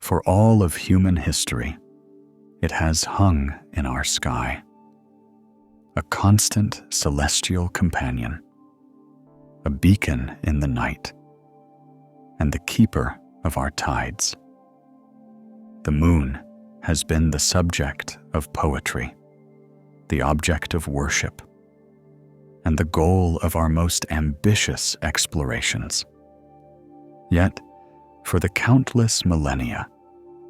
For all of human history, it has hung in our sky, a constant celestial companion, a beacon in the night, and the keeper of our tides. The moon has been the subject of poetry, the object of worship, and the goal of our most ambitious explorations. Yet, for the countless millennia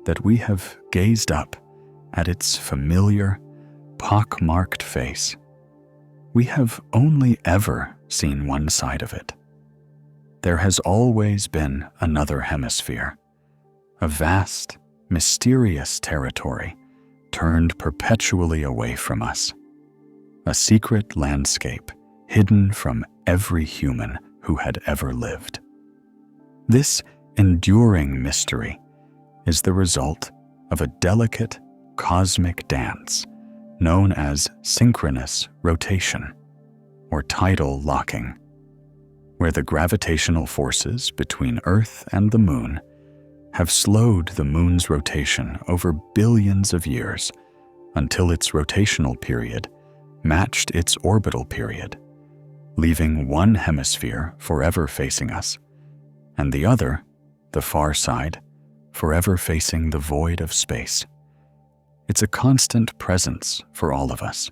that we have gazed up at its familiar, pock-marked face, we have only ever seen one side of it. There has always been another hemisphere, a vast, mysterious territory turned perpetually away from us, a secret landscape hidden from every human who had ever lived. This enduring mystery is the result of a delicate cosmic dance known as synchronous rotation, or tidal locking, where the gravitational forces between Earth and the Moon have slowed the Moon's rotation over billions of years until its rotational period matched its orbital period, leaving one hemisphere forever facing us, and the other, the far side, forever facing the void of space. It's a constant presence for all of us,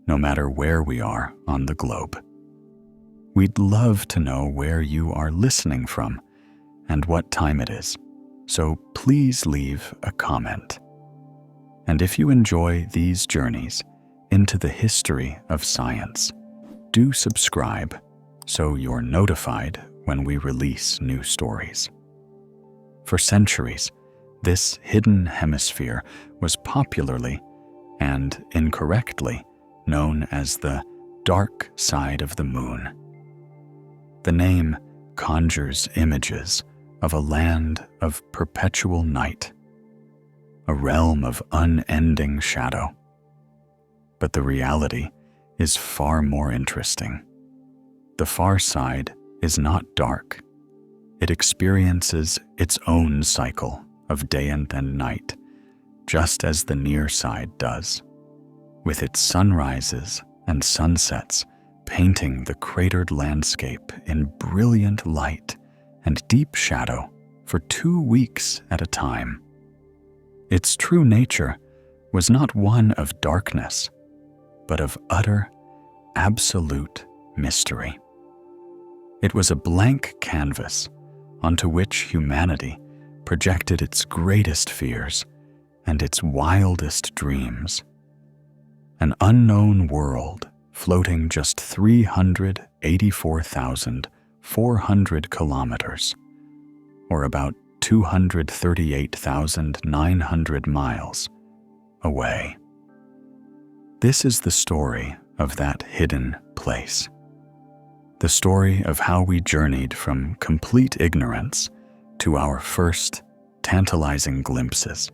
no matter where we are on the globe. We'd love to know where you are listening from and what time it is, so please leave a comment. And if you enjoy these journeys into the history of science, do subscribe so you're notified when we release new stories. For centuries, this hidden hemisphere was popularly and incorrectly known as the dark side of the moon. The name conjures images of a land of perpetual night, a realm of unending shadow. But the reality is far more interesting. The far side is not dark. It experiences its own cycle of day and night, just as the near side does, with its sunrises and sunsets painting the cratered landscape in brilliant light and deep shadow for 2 weeks at a time. Its true nature was not one of darkness, but of utter, absolute mystery. It was a blank canvas onto which humanity projected its greatest fears and its wildest dreams. An unknown world floating just 384,400 kilometers, or about 238,900 miles away. This is the story of that hidden place. The story of how we journeyed from complete ignorance to our first tantalizing glimpses,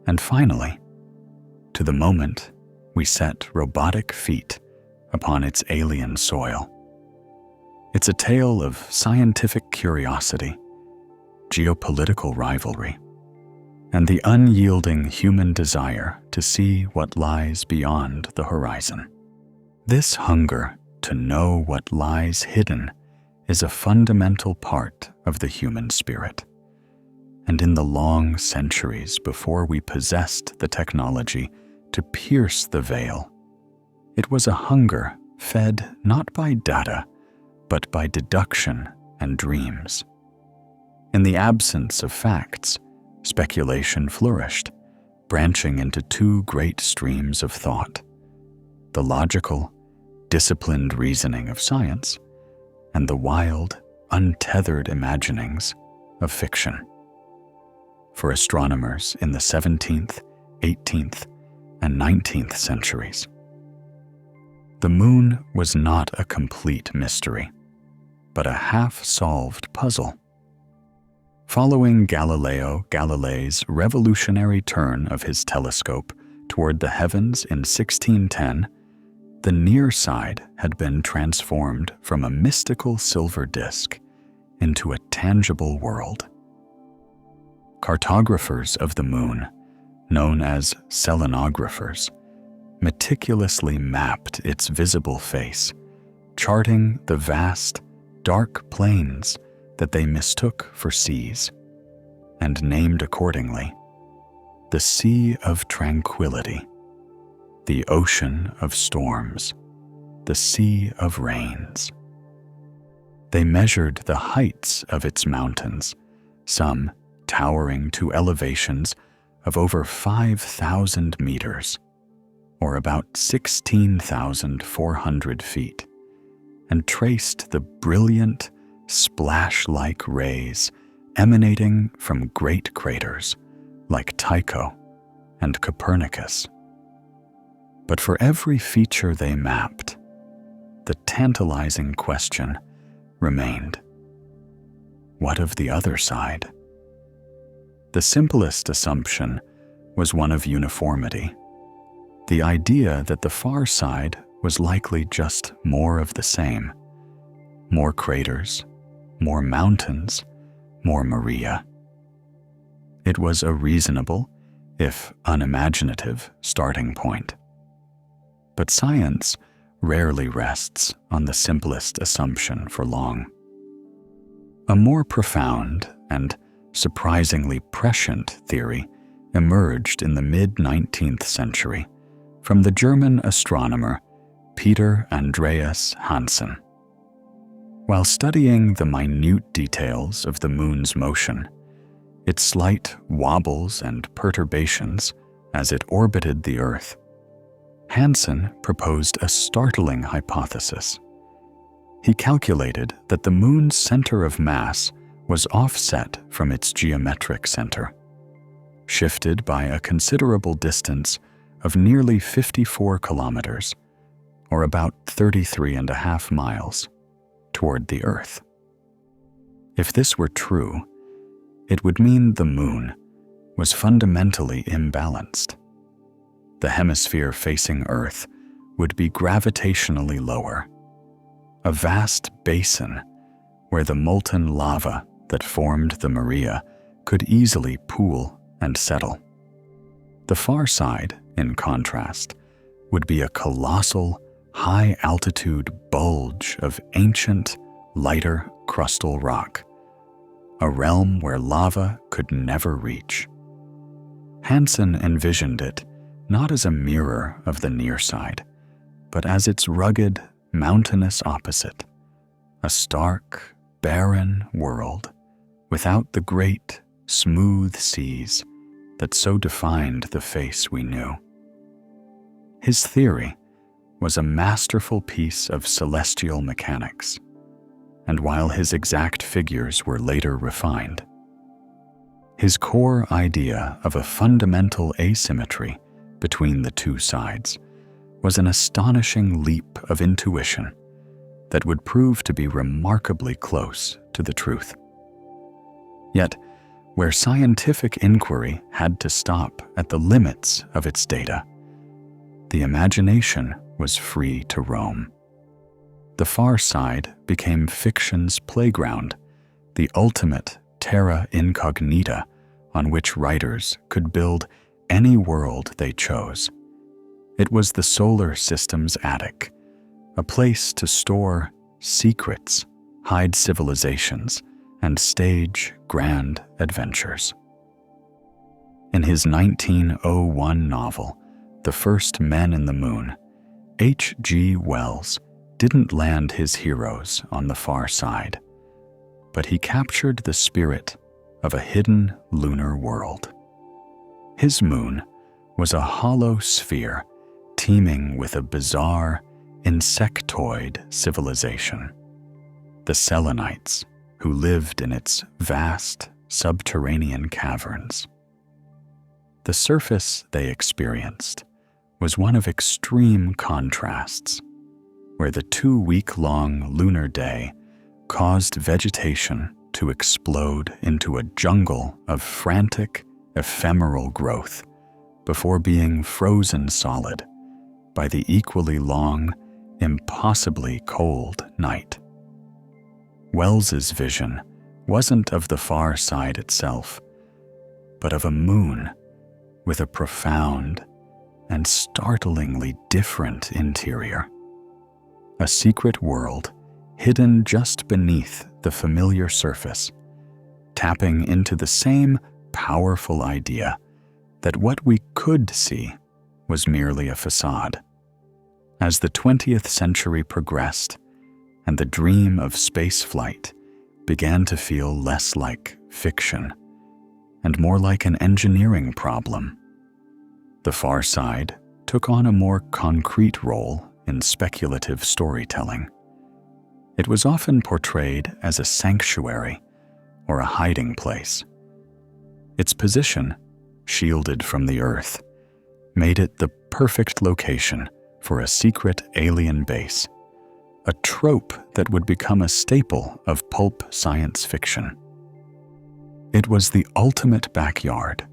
and finally, to the moment we set robotic feet upon its alien soil. It's a tale of scientific curiosity, geopolitical rivalry, and the unyielding human desire to see what lies beyond the horizon. This hunger to know what lies hidden is a fundamental part of the human spirit. And in the long centuries before we possessed the technology to pierce the veil, it was a hunger fed not by data, but by deduction and dreams. In the absence of facts, speculation flourished, branching into 2 great streams of thought: the logical, disciplined reasoning of science, and the wild, untethered imaginings of fiction. For astronomers in the 17th, 18th, and 19th centuries, the moon was not a complete mystery, but a half-solved puzzle. Following Galileo Galilei's revolutionary turn of his telescope toward the heavens in 1610, the near side had been transformed from a mystical silver disk into a tangible world. Cartographers of the moon, known as selenographers, meticulously mapped its visible face, charting the vast, dark plains that they mistook for seas, and named accordingly the Sea of Tranquility, the Ocean of Storms, the Sea of Rains. They measured the heights of its mountains, some towering to elevations of over 5,000 meters, or about 16,400 feet, and traced the brilliant, splash-like rays emanating from great craters like Tycho and Copernicus. But for every feature they mapped, the tantalizing question remained: what of the other side? The simplest assumption was one of uniformity, the idea that the far side was likely just more of the same: more craters, more mountains, more Maria. It was a reasonable, if unimaginative, starting point. But science rarely rests on the simplest assumption for long. A more profound and surprisingly prescient theory emerged in the mid-19th century from the German astronomer Peter Andreas Hansen. While studying the minute details of the moon's motion, its slight wobbles and perturbations as it orbited the Earth, Hansen proposed a startling hypothesis. He calculated that the moon's center of mass was offset from its geometric center, shifted by a considerable distance of nearly 54 kilometers, or about 33.5 miles, toward the Earth. If this were true, it would mean the moon was fundamentally imbalanced. The hemisphere facing Earth would be gravitationally lower, a vast basin where the molten lava that formed the Maria could easily pool and settle. The far side, in contrast, would be a colossal, high-altitude bulge of ancient, lighter crustal rock, a realm where lava could never reach. Hansen envisioned it not as a mirror of the near side, but as its rugged, mountainous opposite, a stark, barren world without the great, smooth seas that so defined the face we knew. His theory was a masterful piece of celestial mechanics, and while his exact figures were later refined, his core idea of a fundamental asymmetry between the two sides was an astonishing leap of intuition that would prove to be remarkably close to the truth. Yet, where scientific inquiry had to stop at the limits of its data, the imagination was free to roam. The far side became fiction's playground, the ultimate terra incognita on which writers could build any world they chose. It was the solar system's attic, a place to store secrets, hide civilizations, and stage grand adventures. In his 1901 novel, The First Men in the Moon, H.G. Wells didn't land his heroes on the far side, but he captured the spirit of a hidden lunar world. His moon was a hollow sphere teeming with a bizarre, insectoid civilization, the Selenites, who lived in its vast subterranean caverns. The surface they experienced was one of extreme contrasts, where the 2-week-long lunar day caused vegetation to explode into a jungle of frantic, ephemeral growth before being frozen solid by the equally long, impossibly cold night. Wells's vision wasn't of the far side itself, but of a moon with a profound and startlingly different interior. A secret world hidden just beneath the familiar surface, tapping into the same powerful idea that what we could see was merely a facade. As the 20th century progressed and the dream of space flight began to feel less like fiction and more like an engineering problem, the far side took on a more concrete role in speculative storytelling. It was often portrayed as a sanctuary or a hiding place. Its position, shielded from the Earth, made it the perfect location for a secret alien base, a trope that would become a staple of pulp science fiction. It was the ultimate backyard,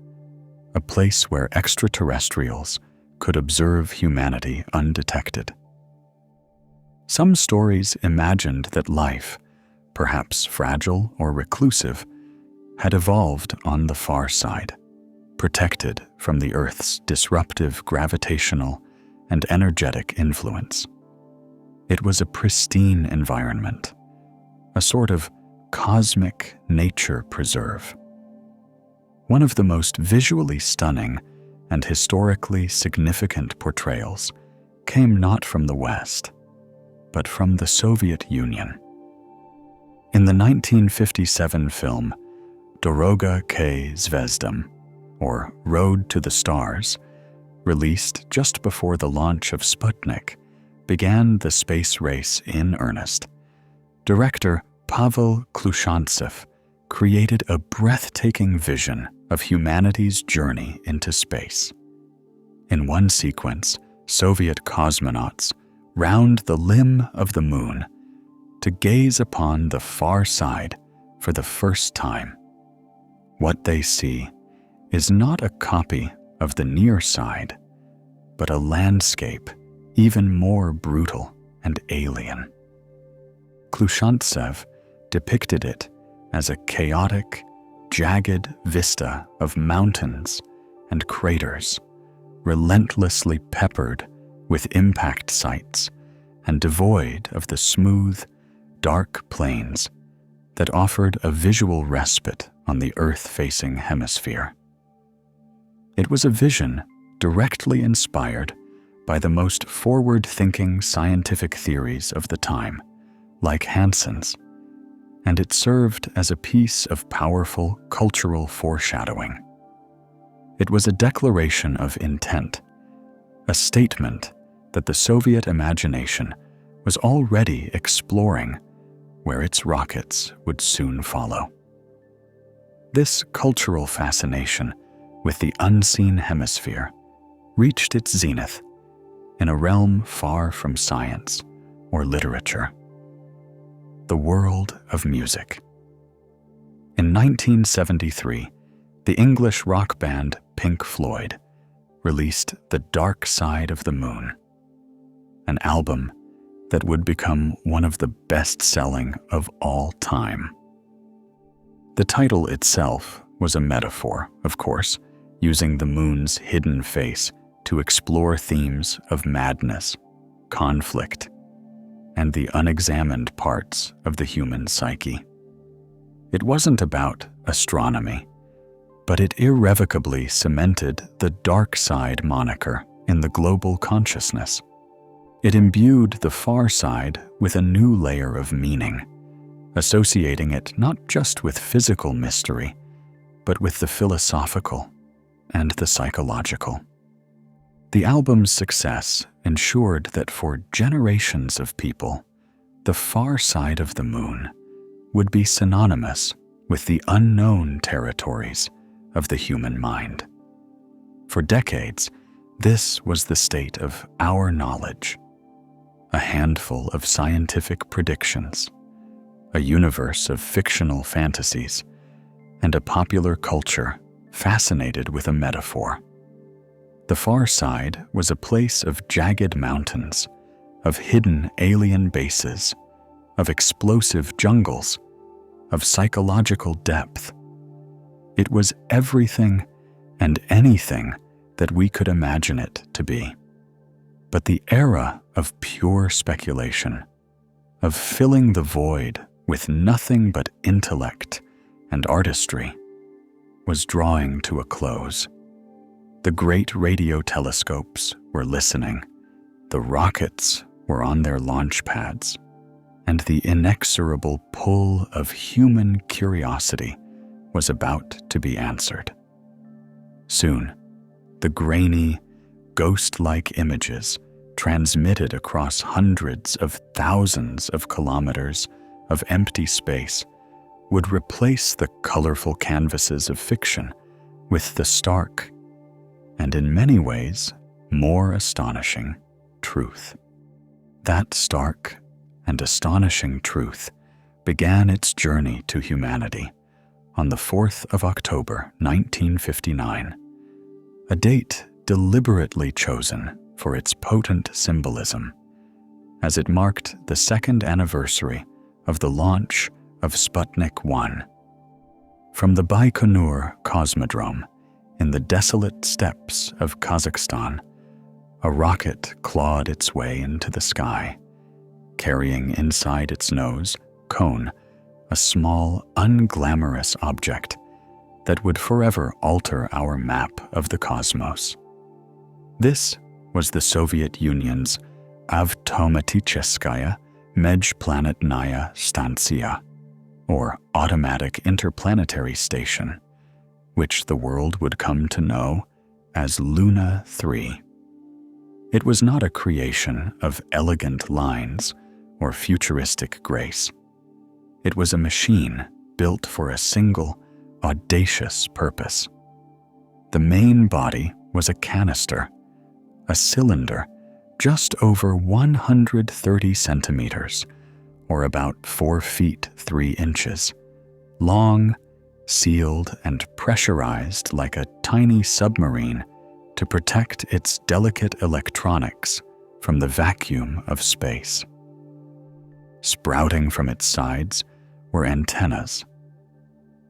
a place where extraterrestrials could observe humanity undetected. Some stories imagined that life, perhaps fragile or reclusive, had evolved on the far side, protected from the Earth's disruptive gravitational and energetic influence. It was a pristine environment, a sort of cosmic nature preserve. One of the most visually stunning and historically significant portrayals came not from the West, but from the Soviet Union. In the 1957 film Doroga k Zvezdam, or Road to the Stars, released just before the launch of Sputnik, began the space race in earnest. Director Pavel Klushantsev created a breathtaking vision of humanity's journey into space. In one sequence, Soviet cosmonauts round the limb of the moon to gaze upon the far side for the first time. What they see is not a copy of the near side, but a landscape even more brutal and alien. Klushantsev depicted it as a chaotic, jagged vista of mountains and craters, relentlessly peppered with impact sites and devoid of the smooth, dark plains that offered a visual respite on the Earth-facing hemisphere. It was a vision directly inspired by the most forward-thinking scientific theories of the time, like Hansen's, and it served as a piece of powerful cultural foreshadowing. It was a declaration of intent, a statement that the Soviet imagination was already exploring where its rockets would soon follow. This cultural fascination with the unseen hemisphere reached its zenith in a realm far from science or literature: the world of music. In 1973, the English rock band Pink Floyd released The Dark Side of the Moon, an album that would become one of the best-selling of all time. The title itself was a metaphor, of course, using the moon's hidden face to explore themes of madness, conflict, and the unexamined parts of the human psyche. It wasn't about astronomy, but it irrevocably cemented the dark side moniker in the global consciousness. It imbued the far side with a new layer of meaning, associating it not just with physical mystery, but with the philosophical and the psychological. The album's success ensured that for generations of people, the far side of the moon would be synonymous with the unknown territories of the human mind. For decades, this was the state of our knowledge: a handful of scientific predictions, a universe of fictional fantasies, and a popular culture fascinated with a metaphor. The far side was a place of jagged mountains, of hidden alien bases, of explosive jungles, of psychological depth. It was everything and anything that we could imagine it to be. But the era of pure speculation, of filling the void with nothing but intellect and artistry, was drawing to a close. The great radio telescopes were listening, the rockets were on their launch pads, and the inexorable pull of human curiosity was about to be answered. Soon, the grainy, ghost-like images transmitted across hundreds of thousands of kilometers of empty space would replace the colorful canvases of fiction with the stark, and in many ways, more astonishing truth. That stark and astonishing truth began its journey to humanity on the 4th of October, 1959, a date deliberately chosen for its potent symbolism, as it marked the second anniversary of the launch of Sputnik 1. From the Baikonur Cosmodrome in the desolate steppes of Kazakhstan, a rocket clawed its way into the sky, carrying inside its nose cone a small, unglamorous object that would forever alter our map of the cosmos. This was the Soviet Union's Avtomaticheskaya Mejplanetnaya Stantsiya, or Automatic Interplanetary Station, which the world would come to know as Luna 3. It was not a creation of elegant lines or futuristic grace. It was a machine built for a single, audacious purpose. The main body was a canister, a cylinder just over 130 centimeters, or about 4 feet 3 inches, long, sealed and pressurized like a tiny submarine to protect its delicate electronics from the vacuum of space. Sprouting from its sides were antennas,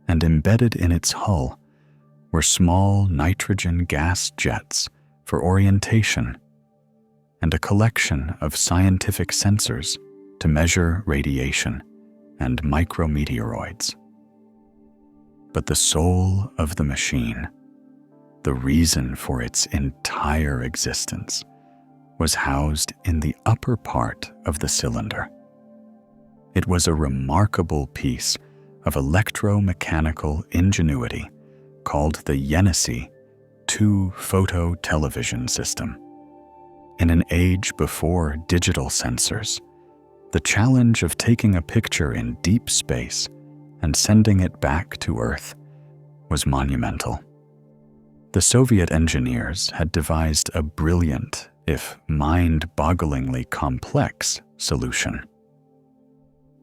and embedded in its hull were small nitrogen gas jets for orientation and a collection of scientific sensors to measure radiation and micrometeoroids. But the soul of the machine, the reason for its entire existence, was housed in the upper part of the cylinder. It was a remarkable piece of electromechanical ingenuity called the Yenisei 2 photo television system. In an age before digital sensors, the challenge of taking a picture in deep space and sending it back to Earth was monumental. The Soviet engineers had devised a brilliant, if mind-bogglingly complex, solution.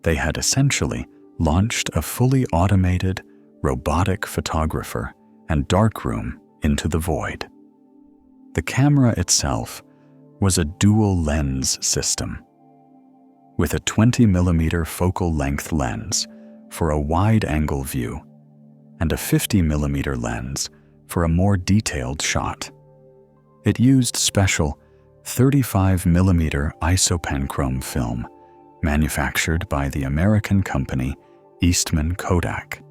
They had essentially launched a fully automated, robotic photographer and darkroom into the void. The camera itself was a dual-lens system, with a 20mm focal length lens for a wide-angle view and a 50mm lens for a more detailed shot. It used special 35mm isopanchrome film manufactured by the American company Eastman Kodak,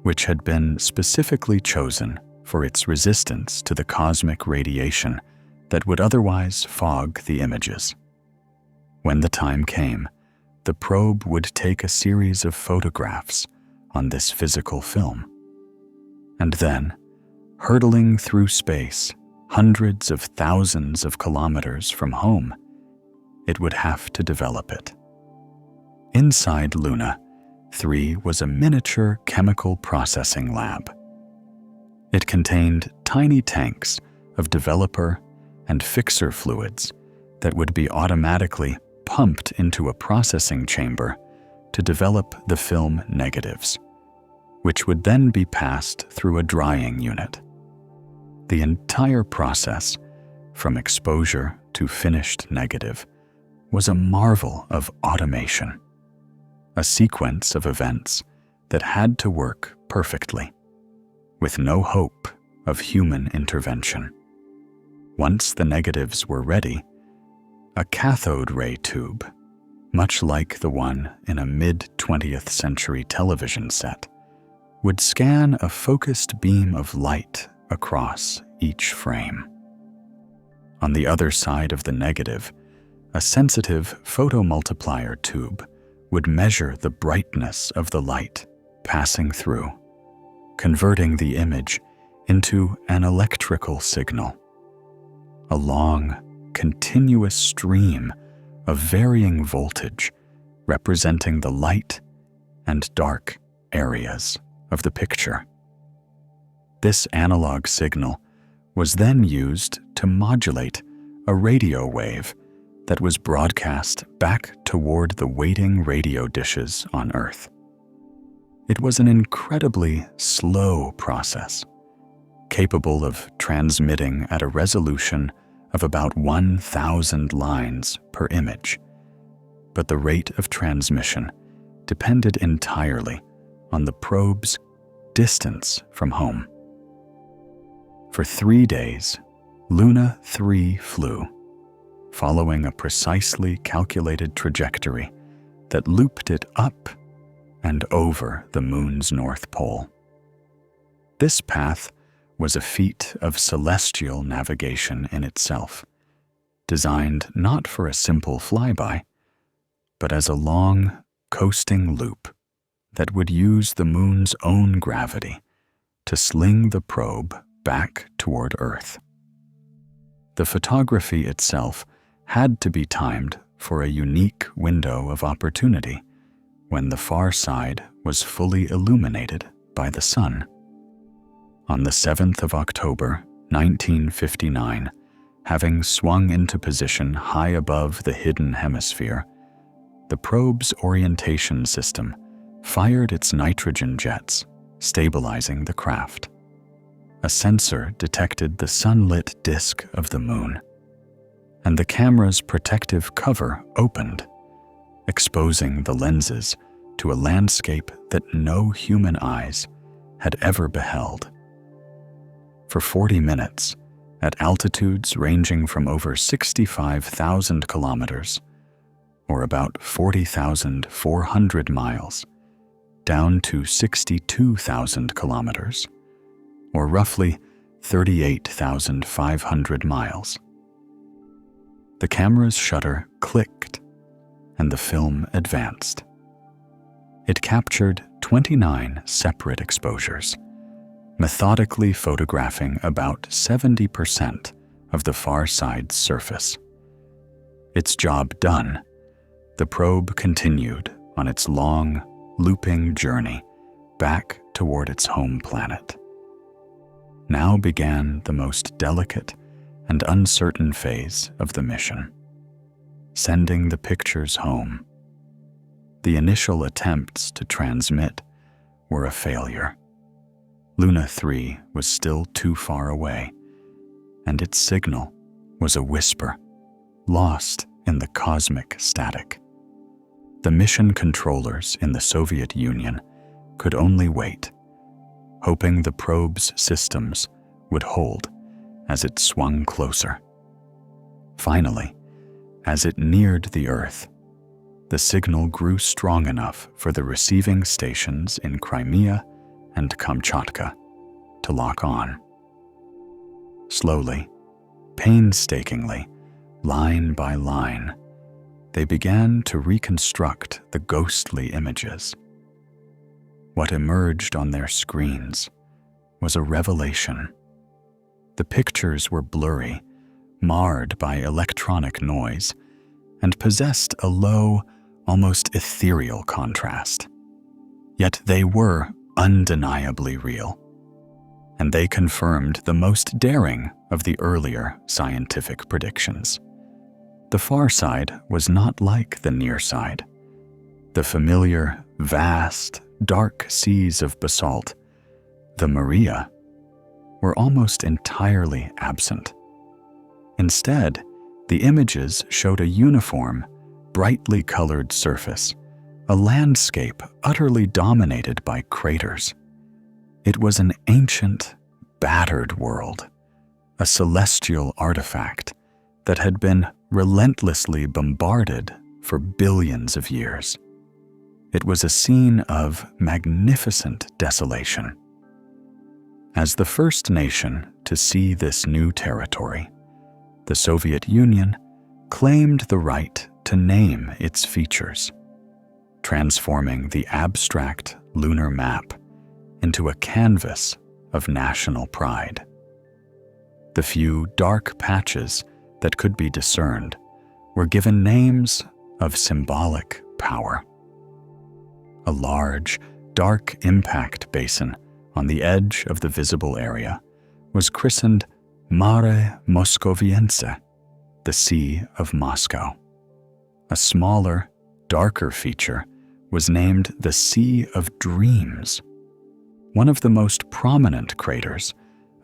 which had been specifically chosen for its resistance to the cosmic radiation that would otherwise fog the images. When the time came, the probe would take a series of photographs on this physical film. And then, hurtling through space hundreds of thousands of kilometers from home, it would have to develop it. Inside Luna 3 was a miniature chemical processing lab. It contained tiny tanks of developer and fixer fluids that would be automatically pumped into a processing chamber to develop the film negatives, which would then be passed through a drying unit. The entire process, from exposure to finished negative, was a marvel of automation, a sequence of events that had to work perfectly. with no hope of human intervention. Once the negatives were ready, a cathode ray tube, much like the one in a mid-20th century television set, would scan a focused beam of light across each frame. On the other side of the negative, a sensitive photomultiplier tube would measure the brightness of the light passing through, converting the image into an electrical signal, a long, continuous stream of varying voltage representing the light and dark areas of the picture. This analog signal was then used to modulate a radio wave that was broadcast back toward the waiting radio dishes on Earth. It was an incredibly slow process, capable of transmitting at a resolution of about 1,000 lines per image, but the rate of transmission depended entirely on the probe's distance from home. For 3 days, Luna 3 flew, following a precisely calculated trajectory that looped it up and over the moon's north pole. This path was a feat of celestial navigation in itself, designed not for a simple flyby, but as a long, coasting loop that would use the moon's own gravity to sling the probe back toward Earth. The photography itself had to be timed for a unique window of opportunity when the far side was fully illuminated by the sun. On the 7th of October, 1959, having swung into position high above the hidden hemisphere, the probe's orientation system fired its nitrogen jets, stabilizing the craft. A sensor detected the sunlit disk of the moon, and the camera's protective cover opened, exposing the lenses to a landscape that no human eyes had ever beheld. For 40 minutes, at altitudes ranging from over 65,000 kilometers, or about 40,400 miles, down to 62,000 kilometers, or roughly 38,500 miles. The camera's shutter clicked, and the film advanced. It captured 29 separate exposures, methodically photographing about 70% of the far side's surface. Its job done, the probe continued on its long, looping journey back toward its home planet. Now began the most delicate and uncertain phase of the mission, sending the pictures home. The initial attempts to transmit were a failure. Luna 3 was still too far away, and its signal was a whisper, lost in the cosmic static. The mission controllers in the Soviet Union could only wait, hoping the probe's systems would hold as it swung closer. Finally, as it neared the Earth, the signal grew strong enough for the receiving stations in Crimea and Kamchatka to lock on. Slowly, painstakingly, line by line, they began to reconstruct the ghostly images. What emerged on their screens was a revelation. The pictures were blurry, marred by electronic noise, and possessed a low, almost ethereal contrast. Yet they were undeniably real, and they confirmed the most daring of the earlier scientific predictions. The far side was not like the near side. The familiar, vast, dark seas of basalt, the Maria, were almost entirely absent. Instead, the images showed a uniform, brightly colored surface, a landscape utterly dominated by craters. It was an ancient, battered world, a celestial artifact that had been relentlessly bombarded for billions of years. It was a scene of magnificent desolation. As the first nation to see this new territory, the Soviet Union claimed the right to name its features, transforming the abstract lunar map into a canvas of national pride. The few dark patches that could be discerned were given names of symbolic power. A large, dark impact basin on the edge of the visible area was christened Mare Moscoviense, the Sea of Moscow. A smaller, darker feature was named the Sea of Dreams. One of the most prominent craters,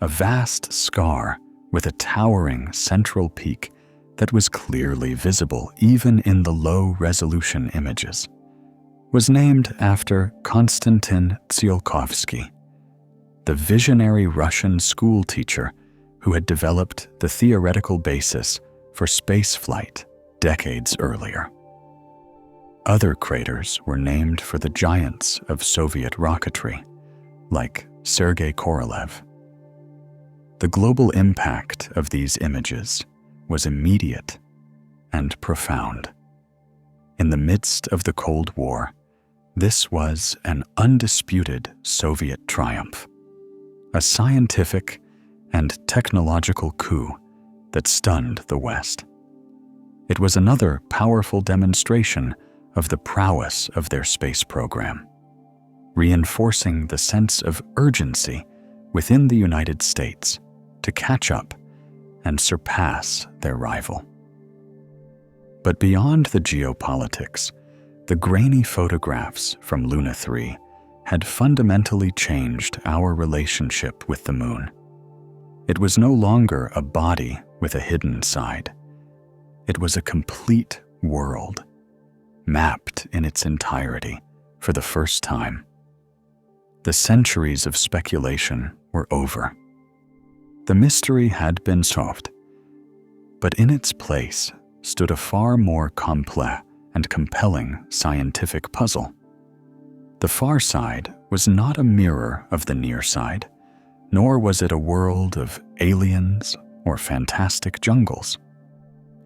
a vast scar with a towering central peak that was clearly visible even in the low-resolution images, was named after Konstantin Tsiolkovsky, the visionary Russian school teacher who had developed the theoretical basis for spaceflight decades earlier. Other craters were named for the giants of Soviet rocketry, like Sergei Korolev. The global impact of these images was immediate and profound. In the midst of the Cold War, this was an undisputed Soviet triumph, a scientific and technological coup that stunned the West. It was another powerful demonstration of the prowess of their space program, reinforcing the sense of urgency within the United States to catch up and surpass their rival. But beyond the geopolitics, the grainy photographs from Luna 3 had fundamentally changed our relationship with the Moon. It was no longer a body with a hidden side. It was a complete world, mapped in its entirety for the first time. The centuries of speculation were over. The mystery had been solved, but in its place stood a far more complex and compelling scientific puzzle. The far side was not a mirror of the near side, nor was it a world of aliens or fantastic jungles.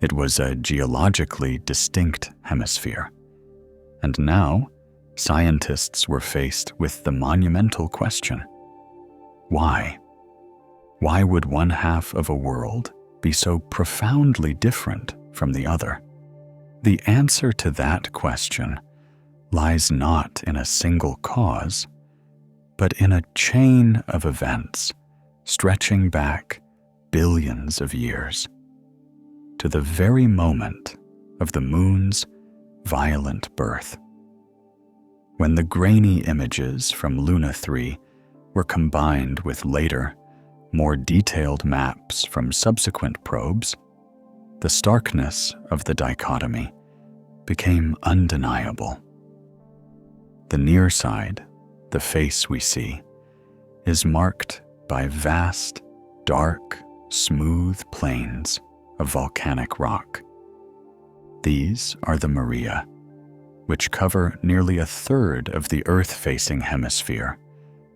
It was a geologically distinct hemisphere. And now, scientists were faced with the monumental question: why? Why would one half of a world be so profoundly different from the other? The answer to that question lies not in a single cause, but in a chain of events stretching back billions of years, to the very moment of the Moon's violent birth. When the grainy images from Luna 3 were combined with later, more detailed maps from subsequent probes, the starkness of the dichotomy became undeniable. The near side, the face we see, is marked by vast, dark, smooth plains of volcanic rock. These are the Maria, which cover nearly a third of the Earth-facing hemisphere,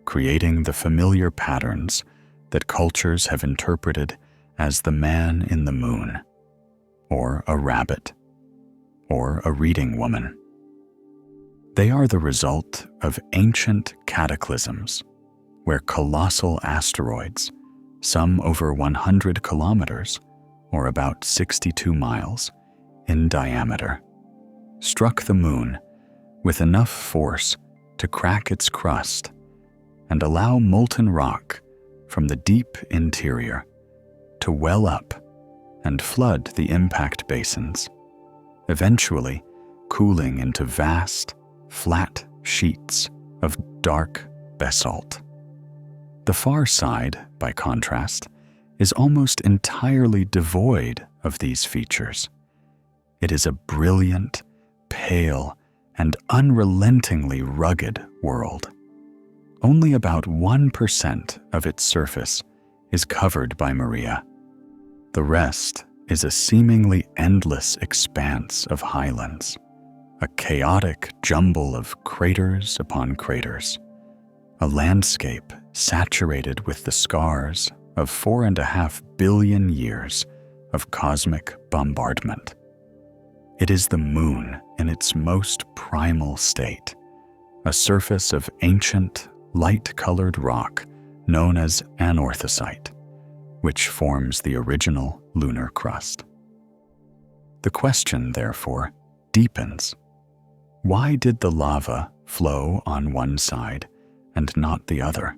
creating the familiar patterns that cultures have interpreted as the man in the moon, or a rabbit, or a reading woman. They are the result of ancient cataclysms, where colossal asteroids, some over 100 kilometers, or about 62 miles, in diameter, struck the moon with enough force to crack its crust and allow molten rock from the deep interior to well up and flood the impact basins, eventually cooling into vast, flat sheets of dark basalt. The far side, by contrast, is almost entirely devoid of these features. It is a brilliant, pale, and unrelentingly rugged world. only about 1% of its surface is covered by Maria. The rest is a seemingly endless expanse of highlands, a chaotic jumble of craters upon craters, a landscape saturated with the scars of 4.5 billion years of cosmic bombardment. It is the moon in its most primal state, a surface of ancient, light-colored rock known as anorthosite, which forms the original lunar crust. The question, therefore, deepens. Why did the lava flow on one side and not the other?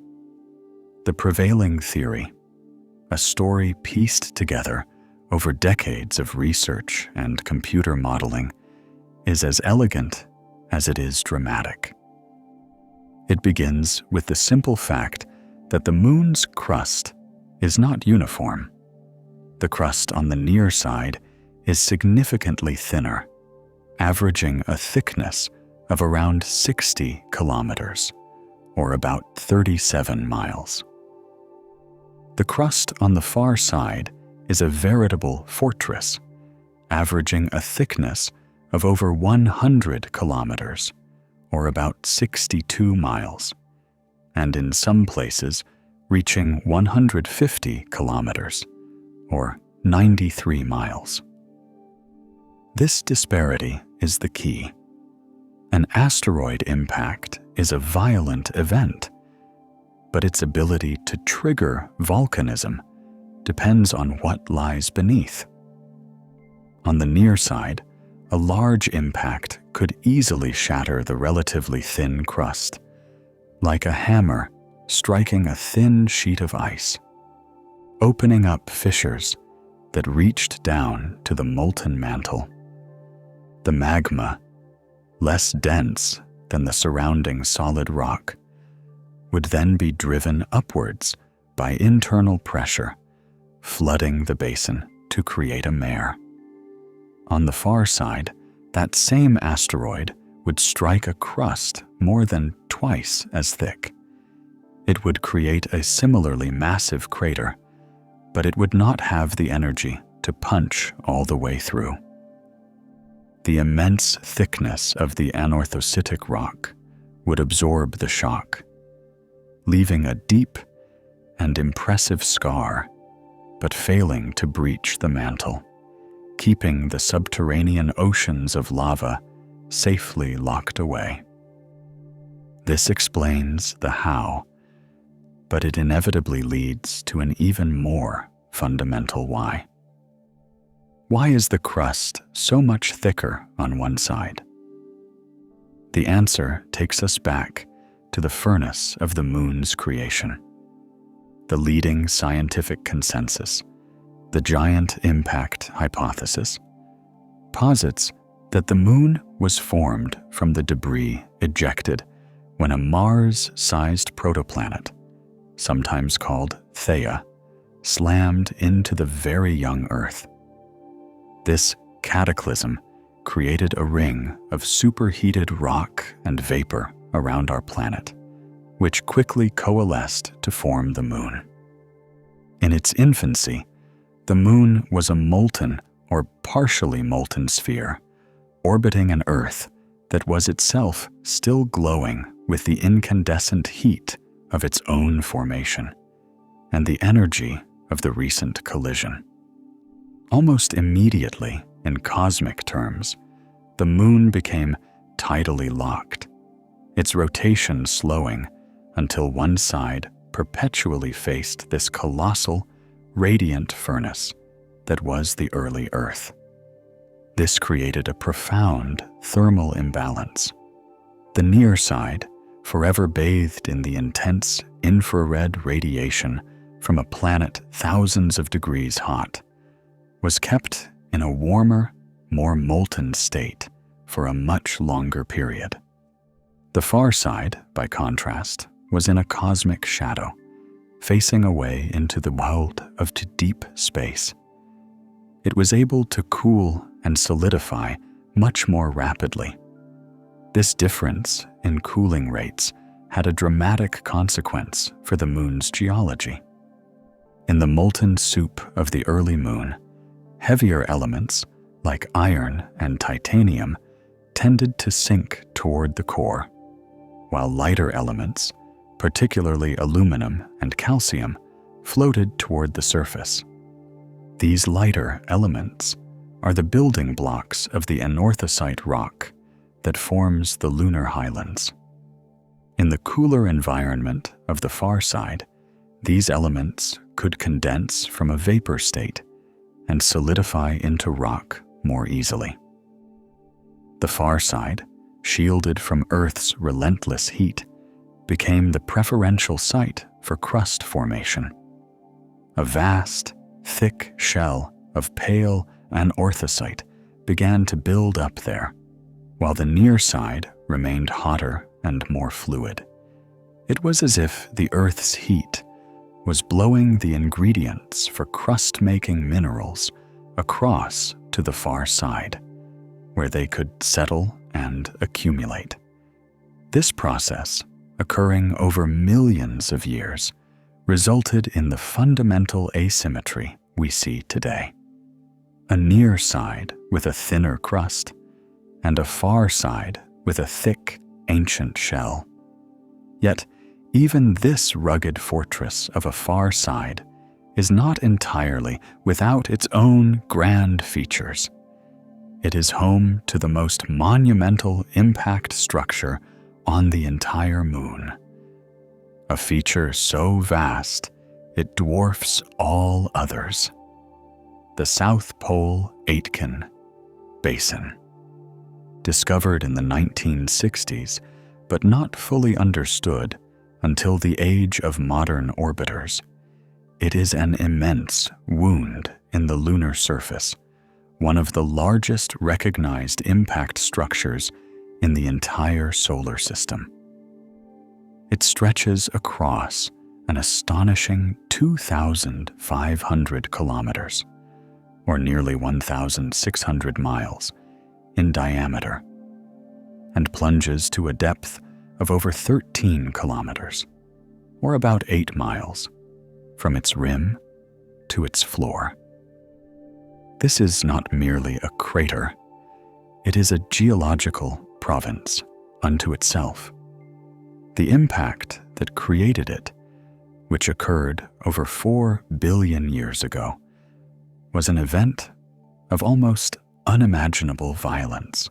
The prevailing theory, a story pieced together over decades of research and computer modeling, is as elegant as it is dramatic. It begins with the simple fact that the moon's crust is not uniform. The crust on the near side is significantly thinner, averaging a thickness of around 60 kilometers, or about 37 miles. The crust on the far side is a veritable fortress, averaging a thickness of over 100 kilometers, or about 62 miles, and in some places reaching 150 kilometers, or 93 miles. This disparity is the key. An asteroid impact is a violent event, but its ability to trigger volcanism depends on what lies beneath. On the near side, a large impact could easily shatter the relatively thin crust, like a hammer striking a thin sheet of ice, opening up fissures that reached down to the molten mantle. The magma, less dense than the surrounding solid rock, would then be driven upwards by internal pressure, flooding the basin to create a mare. On the far side, that same asteroid would strike a crust more than twice as thick. It would create a similarly massive crater, but it would not have the energy to punch all the way through. The immense thickness of the anorthositic rock would absorb the shock, leaving a deep and impressive scar, but failing to breach the mantle, keeping the subterranean oceans of lava safely locked away. This explains the how, but it inevitably leads to an even more fundamental why. Why is the crust so much thicker on one side? The answer takes us back to the furnace of the moon's creation. The leading scientific consensus, the giant impact hypothesis, posits that the moon was formed from the debris ejected when a Mars-sized protoplanet, sometimes called Theia, slammed into the very young Earth. This cataclysm created a ring of superheated rock and vapor around our planet, which quickly coalesced to form the moon. In its infancy, the moon was a molten or partially molten sphere, orbiting an Earth that was itself still glowing with the incandescent heat of its own formation and the energy of the recent collision. Almost immediately, in cosmic terms, the moon became tidally locked, its rotation slowing until one side perpetually faced this colossal, radiant furnace that was the early Earth. This created a profound thermal imbalance. The near side, forever bathed in the intense infrared radiation from a planet thousands of degrees hot, was kept in a warmer, more molten state for a much longer period. The far side, by contrast, was in a cosmic shadow, facing away into the world of deep space. It was able to cool and solidify much more rapidly. This difference in cooling rates had a dramatic consequence for the moon's geology. In the molten soup of the early moon, heavier elements, like iron and titanium, tended to sink toward the core, while lighter elements, particularly aluminum and calcium, floated toward the surface. These lighter elements are the building blocks of the anorthosite rock that forms the lunar highlands. In the cooler environment of the far side, these elements could condense from a vapor state and solidify into rock more easily. The far side, shielded from Earth's relentless heat, became the preferential site for crust formation. A vast, thick shell of pale anorthosite began to build up there, while the near side remained hotter and more fluid. It was as if the Earth's heat was blowing the ingredients for crust-making minerals across to the far side, where they could settle and accumulate. This process, occurring over millions of years, resulted in the fundamental asymmetry we see today. A near side with a thinner crust, and a far side with a thick, ancient shell. Yet, even this rugged fortress of a far side is not entirely without its own grand features. It is home to the most monumental impact structure on the entire moon. A feature so vast it dwarfs all others. The South Pole Aitken Basin. Discovered in the 1960s, but not fully understood until the age of modern orbiters, it is an immense wound in the lunar surface, one of the largest recognized impact structures in the entire solar system. It stretches across an astonishing 2,500 kilometers, or nearly 1,600 miles, in diameter, and plunges to a depth of over 13 kilometers, or about 8 miles, from its rim to its floor. This is not merely a crater, it is a geological province unto itself. The impact that created it, which occurred over 4 billion years ago, was an event of almost unimaginable violence.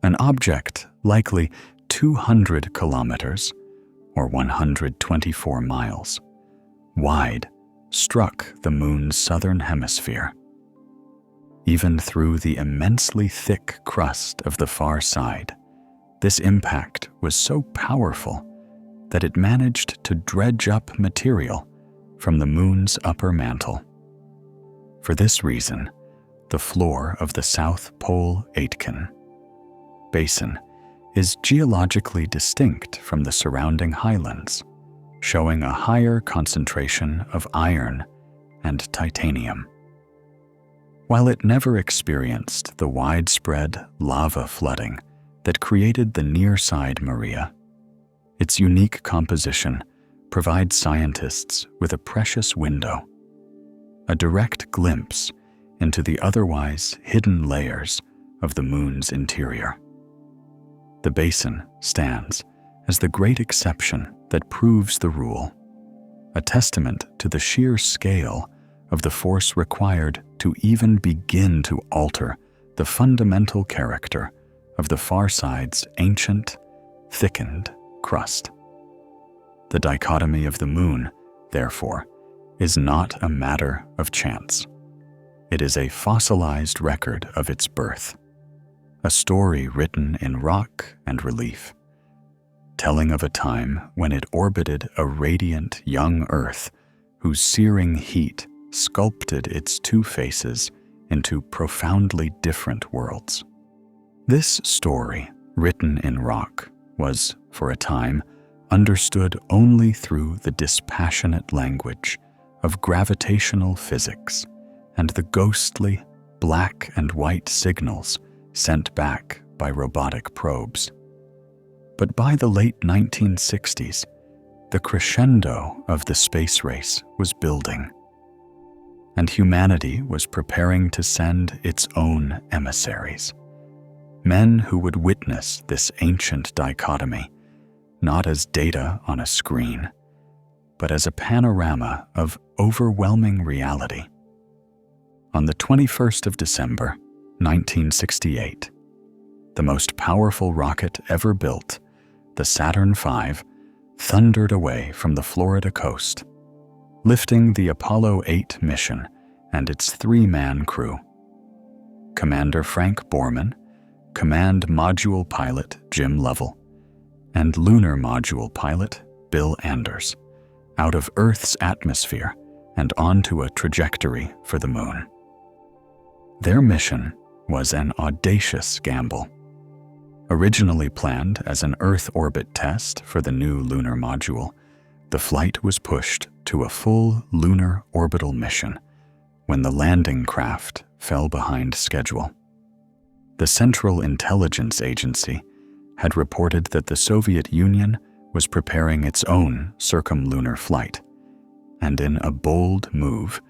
An object likely 200 kilometers, or 124 miles, wide, struck the moon's southern hemisphere. Even through the immensely thick crust of the far side, this impact was so powerful that it managed to dredge up material from the moon's upper mantle. For this reason, the floor of the South Pole Aitken Basin is geologically distinct from the surrounding highlands, showing a higher concentration of iron and titanium. While it never experienced the widespread lava flooding that created the near-side Maria, its unique composition provides scientists with a precious window, a direct glimpse into the otherwise hidden layers of the moon's interior. The basin stands as the great exception that proves the rule, a testament to the sheer scale of the force required to even begin to alter the fundamental character of the far side's ancient, thickened crust. The dichotomy of the moon, therefore, is not a matter of chance. It is a fossilized record of its birth, a story written in rock and relief, telling of a time when it orbited a radiant young Earth whose searing heat sculpted its two faces into profoundly different worlds. This story, written in rock, was, for a time, understood only through the dispassionate language of gravitational physics and the ghostly black and white signals sent back by robotic probes. But by the late 1960s, the crescendo of the space race was building, and humanity was preparing to send its own emissaries, men who would witness this ancient dichotomy, not as data on a screen, but as a panorama of overwhelming reality. On the 21st of December, 1968, the most powerful rocket ever built, the Saturn V, thundered away from the Florida coast, lifting the Apollo 8 mission and its three-man crew. Commander Frank Borman, Command Module Pilot Jim Lovell, and Lunar Module Pilot Bill Anders, out of Earth's atmosphere and onto a trajectory for the Moon. Their mission was an audacious gamble. Originally planned as an Earth orbit test for the new lunar module, the flight was pushed to a full lunar orbital mission when the landing craft fell behind schedule. The Central Intelligence Agency had reported that the Soviet Union was preparing its own circumlunar flight, and in a bold move,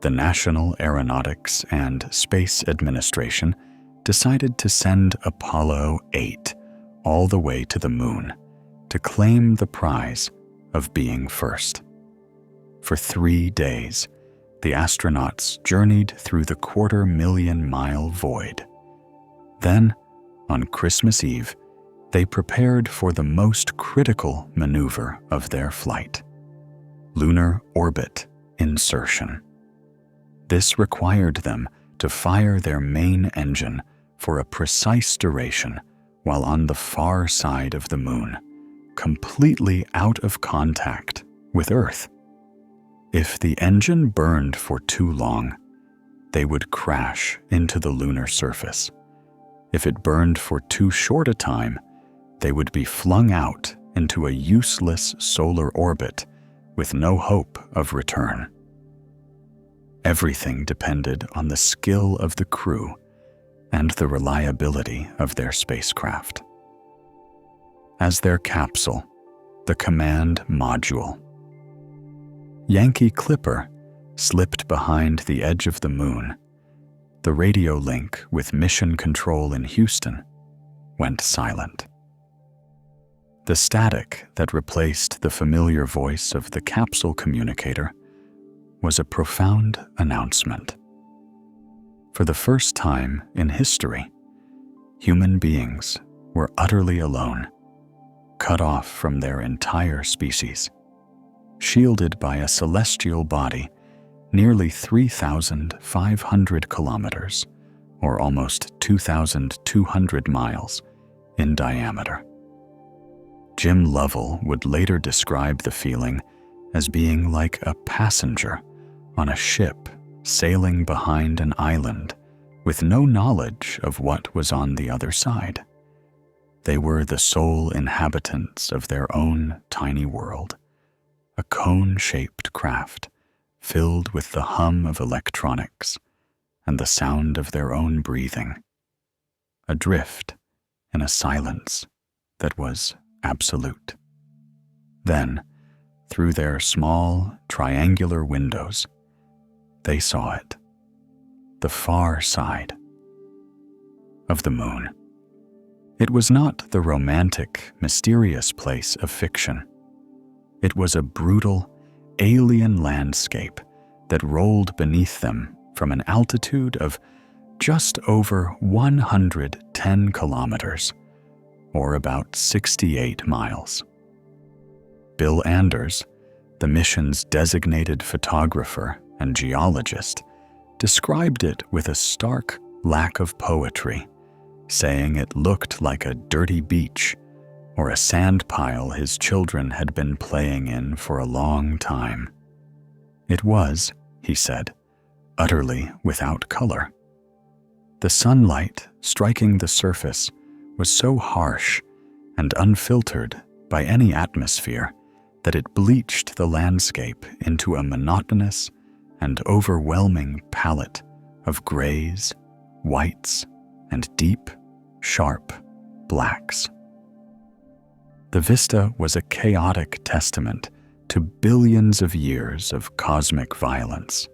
the National Aeronautics and Space Administration decided to send Apollo 8 all the way to the Moon to claim the prize of being first. For 3 days, the astronauts journeyed through the 250,000-mile void. Then, on Christmas Eve, they prepared for the most critical maneuver of their flight: lunar orbit insertion. This required them to fire their main engine for a precise duration while on the far side of the Moon, completely out of contact with Earth. If the engine burned for too long, they would crash into the lunar surface. If it burned for too short a time, they would be flung out into a useless solar orbit with no hope of return. Everything depended on the skill of the crew and the reliability of their spacecraft. As their capsule, the command module, Yankee Clipper slipped behind the edge of the Moon, the radio link with Mission Control in Houston went silent. The static that replaced the familiar voice of the capsule communicator was a profound announcement. For the first time in history, human beings were utterly alone, cut off from their entire species, shielded by a celestial body nearly 3,500 kilometers, or almost 2,200 miles, in diameter. Jim Lovell would later describe the feeling as being like a passenger on a ship sailing behind an island with no knowledge of what was on the other side. They were the sole inhabitants of their own tiny world, a cone-shaped craft filled with the hum of electronics and the sound of their own breathing, adrift in a silence that was absolute. Then, through their small, triangular windows, they saw it, the far side of the Moon. It was not the romantic, mysterious place of fiction. It was a brutal, alien landscape that rolled beneath them from an altitude of just over 110 kilometers, or about 68 miles. Bill Anders, the mission's designated photographer and geologist, described it with a stark lack of poetry, saying it looked like a dirty beach or a sand pile his children had been playing in for a long time. It was, he said, utterly without color. The sunlight striking the surface was so harsh and unfiltered by any atmosphere that it bleached the landscape into a monotonous and overwhelming palette of grays, whites, and deep, sharp blacks. The vista was a chaotic testament to billions of years of cosmic violence.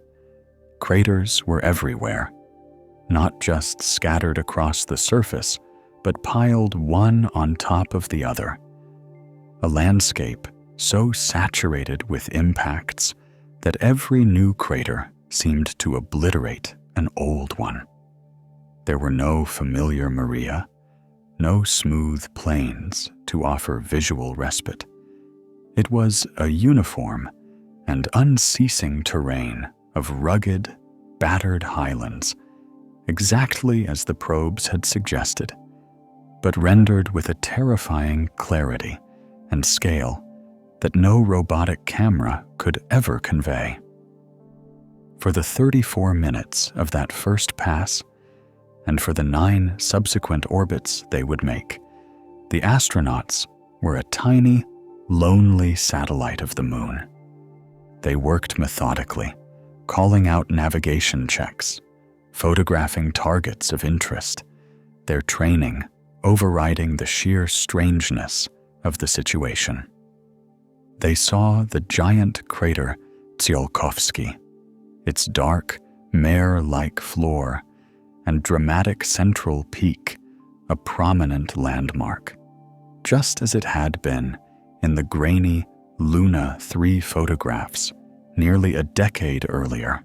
Craters were everywhere, not just scattered across the surface, but piled one on top of the other. A landscape so saturated with impacts that every new crater seemed to obliterate an old one. There were no familiar Maria, no smooth plains to offer visual respite. It was a uniform and unceasing terrain of rugged, battered highlands, exactly as the probes had suggested, but rendered with a terrifying clarity and scale that no robotic camera could ever convey. For the 34 minutes of that first pass, and for the 9 subsequent orbits they would make, the astronauts were a tiny, lonely satellite of the moon. They worked methodically, calling out navigation checks, photographing targets of interest, their training overriding the sheer strangeness of the situation. They saw the giant crater Tsiolkovsky, its dark, mare-like floor and dramatic central peak, a prominent landmark, just as it had been in the grainy Luna 3 photographs nearly a decade earlier.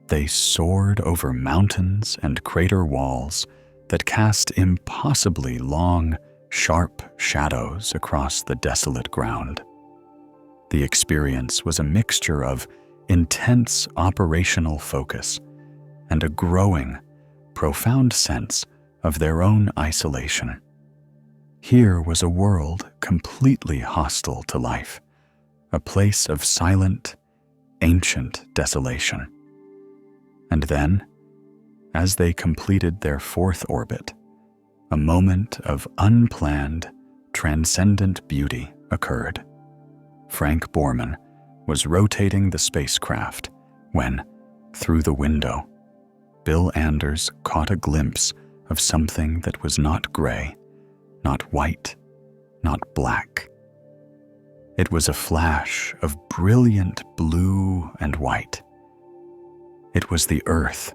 They soared over mountains and crater walls that cast impossibly long, sharp shadows across the desolate ground. The experience was a mixture of intense operational focus and a growing, profound sense of their own isolation. Here was a world completely hostile to life, a place of silent, ancient desolation. And then, as they completed their 4th orbit, a moment of unplanned, transcendent beauty occurred. Frank Borman was rotating the spacecraft when, through the window, Bill Anders caught a glimpse of something that was not gray, not white, not black. It was a flash of brilliant blue and white. It was the Earth,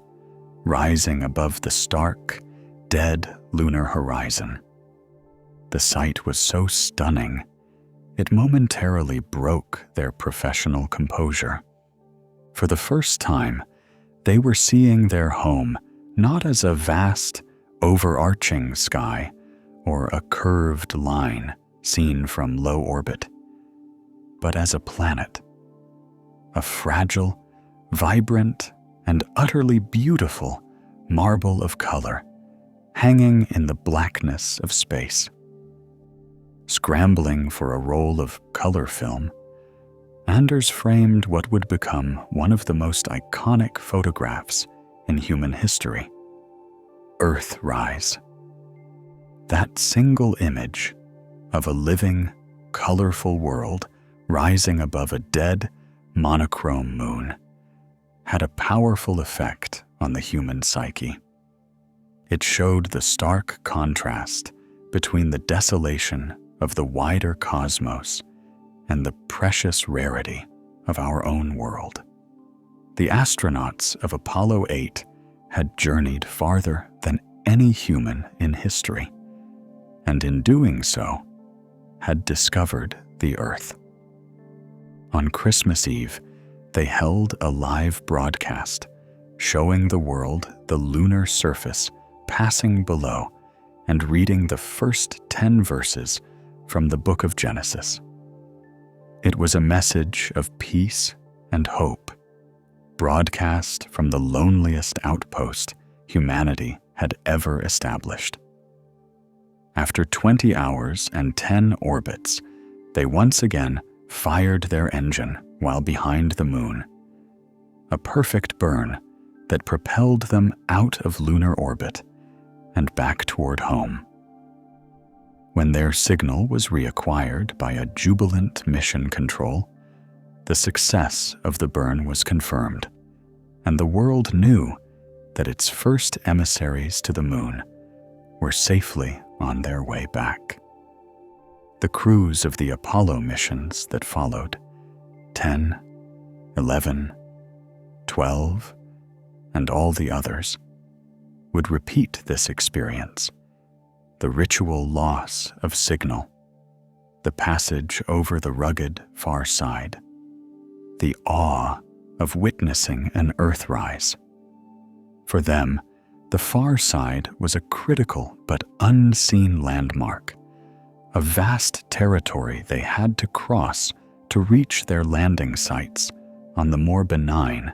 rising above the stark, dead lunar horizon. The sight was so stunning, it momentarily broke their professional composure. For the first time, they were seeing their home not as a vast, overarching sky or a curved line seen from low orbit, but as a planet, a fragile, vibrant, and utterly beautiful marble of color hanging in the blackness of space. Scrambling for a roll of color film, Anders framed what would become one of the most iconic photographs in human history, Earthrise. That single image of a living, colorful world rising above a dead, monochrome moon had a powerful effect on the human psyche. It showed the stark contrast between the desolation of the wider cosmos and the precious rarity of our own world. The astronauts of Apollo 8 had journeyed farther than any human in history, and in doing so, had discovered the Earth. On Christmas Eve, they held a live broadcast showing the world the lunar surface passing below and reading the first 10 verses from the book of Genesis. It was a message of peace and hope, broadcast from the loneliest outpost humanity had ever established. After 20 hours and 10 orbits, they once again fired their engine while behind the moon, a perfect burn that propelled them out of lunar orbit and back toward home. When their signal was reacquired by a jubilant mission control, the success of the burn was confirmed, and the world knew that its first emissaries to the moon were safely on their way back. The crews of the Apollo missions that followed, 10, 11, 12, and all the others, would repeat this experience, the ritual loss of signal, the passage over the rugged far side, the awe of witnessing an Earthrise. For them, the far side was a critical but unseen landmark, a vast territory they had to cross to reach their landing sites on the more benign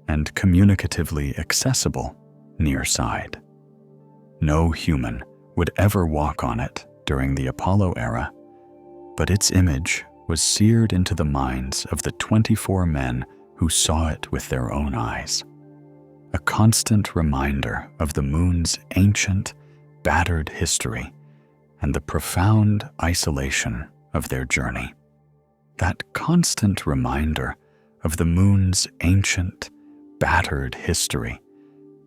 and communicatively accessible near side. No human would ever walk on it during the Apollo era, but its image was seared into the minds of the 24 men who saw it with their own eyes. A constant reminder of the moon's ancient, battered history and the profound isolation of their journey. That constant reminder of the moon's ancient, battered history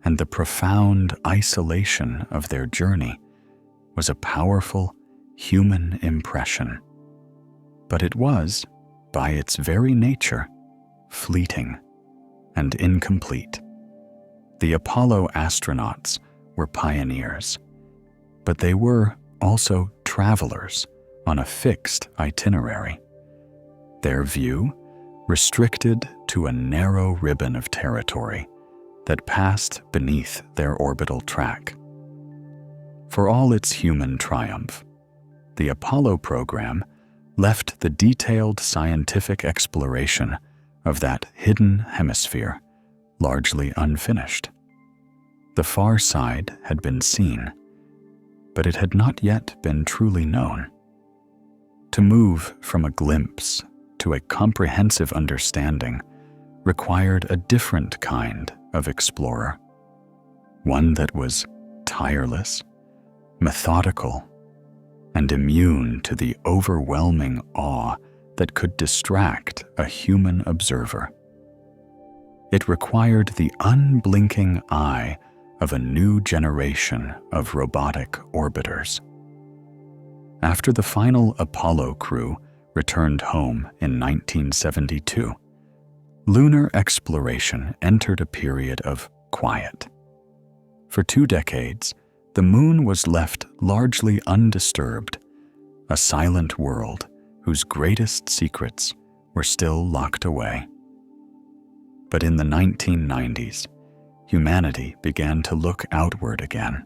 and the profound isolation of their journey was a powerful human impression. But it was, by its very nature, fleeting and incomplete. The Apollo astronauts were pioneers, but they were also travelers on a fixed itinerary. Their view restricted to a narrow ribbon of territory that passed beneath their orbital track. For all its human triumph, the Apollo program left the detailed scientific exploration of that hidden hemisphere largely unfinished. The far side had been seen, but it had not yet been truly known. To move from a glimpse to a comprehensive understanding required a different kind of explorer, one that was tireless, methodical, and immune to the overwhelming awe that could distract a human observer. It required the unblinking eye of a new generation of robotic orbiters. After the final Apollo crew returned home in 1972, lunar exploration entered a period of quiet. For 2 decades, the moon was left largely undisturbed, a silent world whose greatest secrets were still locked away. But in the 1990s, humanity began to look outward again,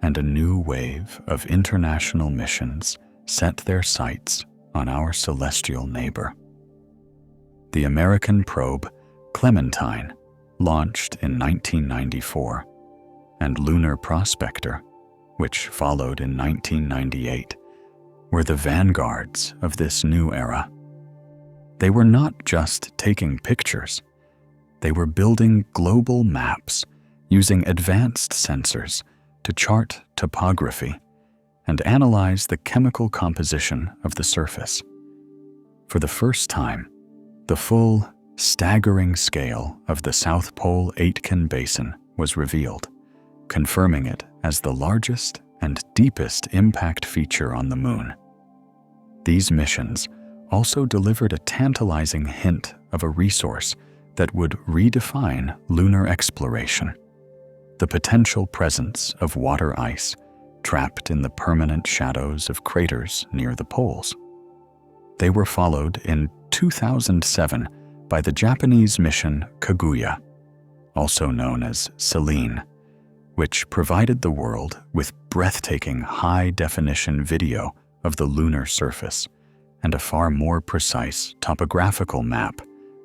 and a new wave of international missions set their sights on our celestial neighbor. The American probe Clementine launched in 1994, and Lunar Prospector, which followed in 1998, were the vanguards of this new era. They were not just taking pictures. They were building global maps using advanced sensors to chart topography and analyze the chemical composition of the surface. For the first time, the full, staggering scale of the South Pole Aitken Basin was revealed, confirming it as the largest and deepest impact feature on the moon. These missions also delivered a tantalizing hint of a resource that would redefine lunar exploration: the potential presence of water ice trapped in the permanent shadows of craters near the poles. They were followed in 2007 by the Japanese mission Kaguya, also known as Serene, which provided the world with breathtaking high-definition video of the lunar surface and a far more precise topographical map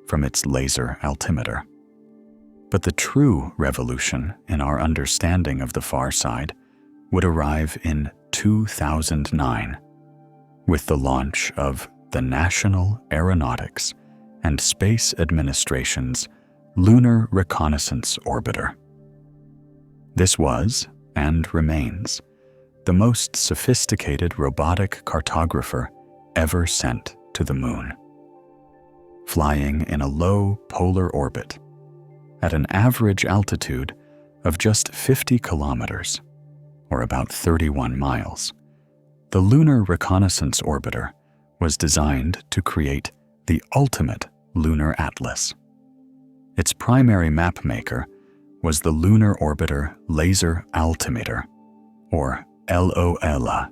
from its laser altimeter. But the true revolution in our understanding of the far side would arrive in 2009, with the launch of the National Aeronautics and Space Administration's Lunar Reconnaissance Orbiter. This was, and remains, the most sophisticated robotic cartographer ever sent to the moon. Flying in a low polar orbit, at an average altitude of just 50 kilometers, or about 31 miles, The Lunar Reconnaissance Orbiter was designed to create the ultimate lunar atlas. Its primary mapmaker was the Lunar Orbiter Laser Altimeter, or LOL,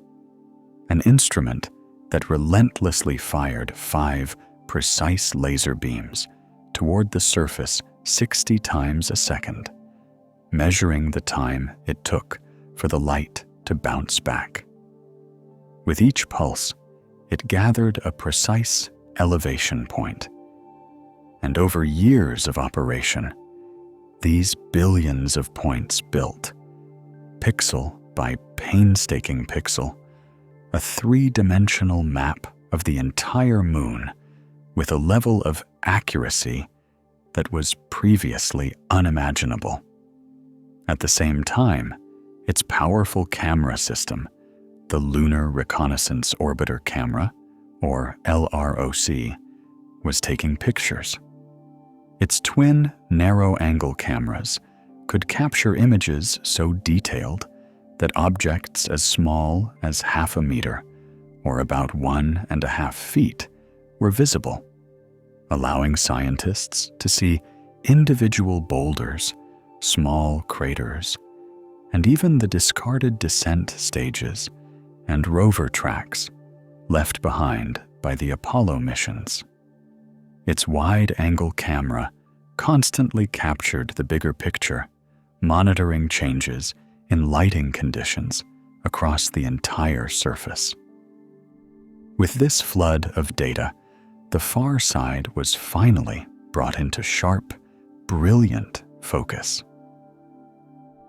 an instrument that relentlessly fired 5 precise laser beams toward the surface 60 times a second, measuring the time it took for the light to bounce back. With each pulse, it gathered a precise elevation point. And over years of operation, these billions of points built, pixel by painstaking pixel, a 3-dimensional map of the entire moon with a level of accuracy that was previously unimaginable. At the same time, its powerful camera system, the Lunar Reconnaissance Orbiter Camera, or LROC, was taking pictures. Its twin narrow-angle cameras could capture images so detailed that objects as small as half a meter, or about 1.5 feet, were visible, allowing scientists to see individual boulders, small craters, and even the discarded descent stages and rover tracks left behind by the Apollo missions. Its wide-angle camera constantly captured the bigger picture, monitoring changes in lighting conditions across the entire surface. With this flood of data, the far side was finally brought into sharp, brilliant focus.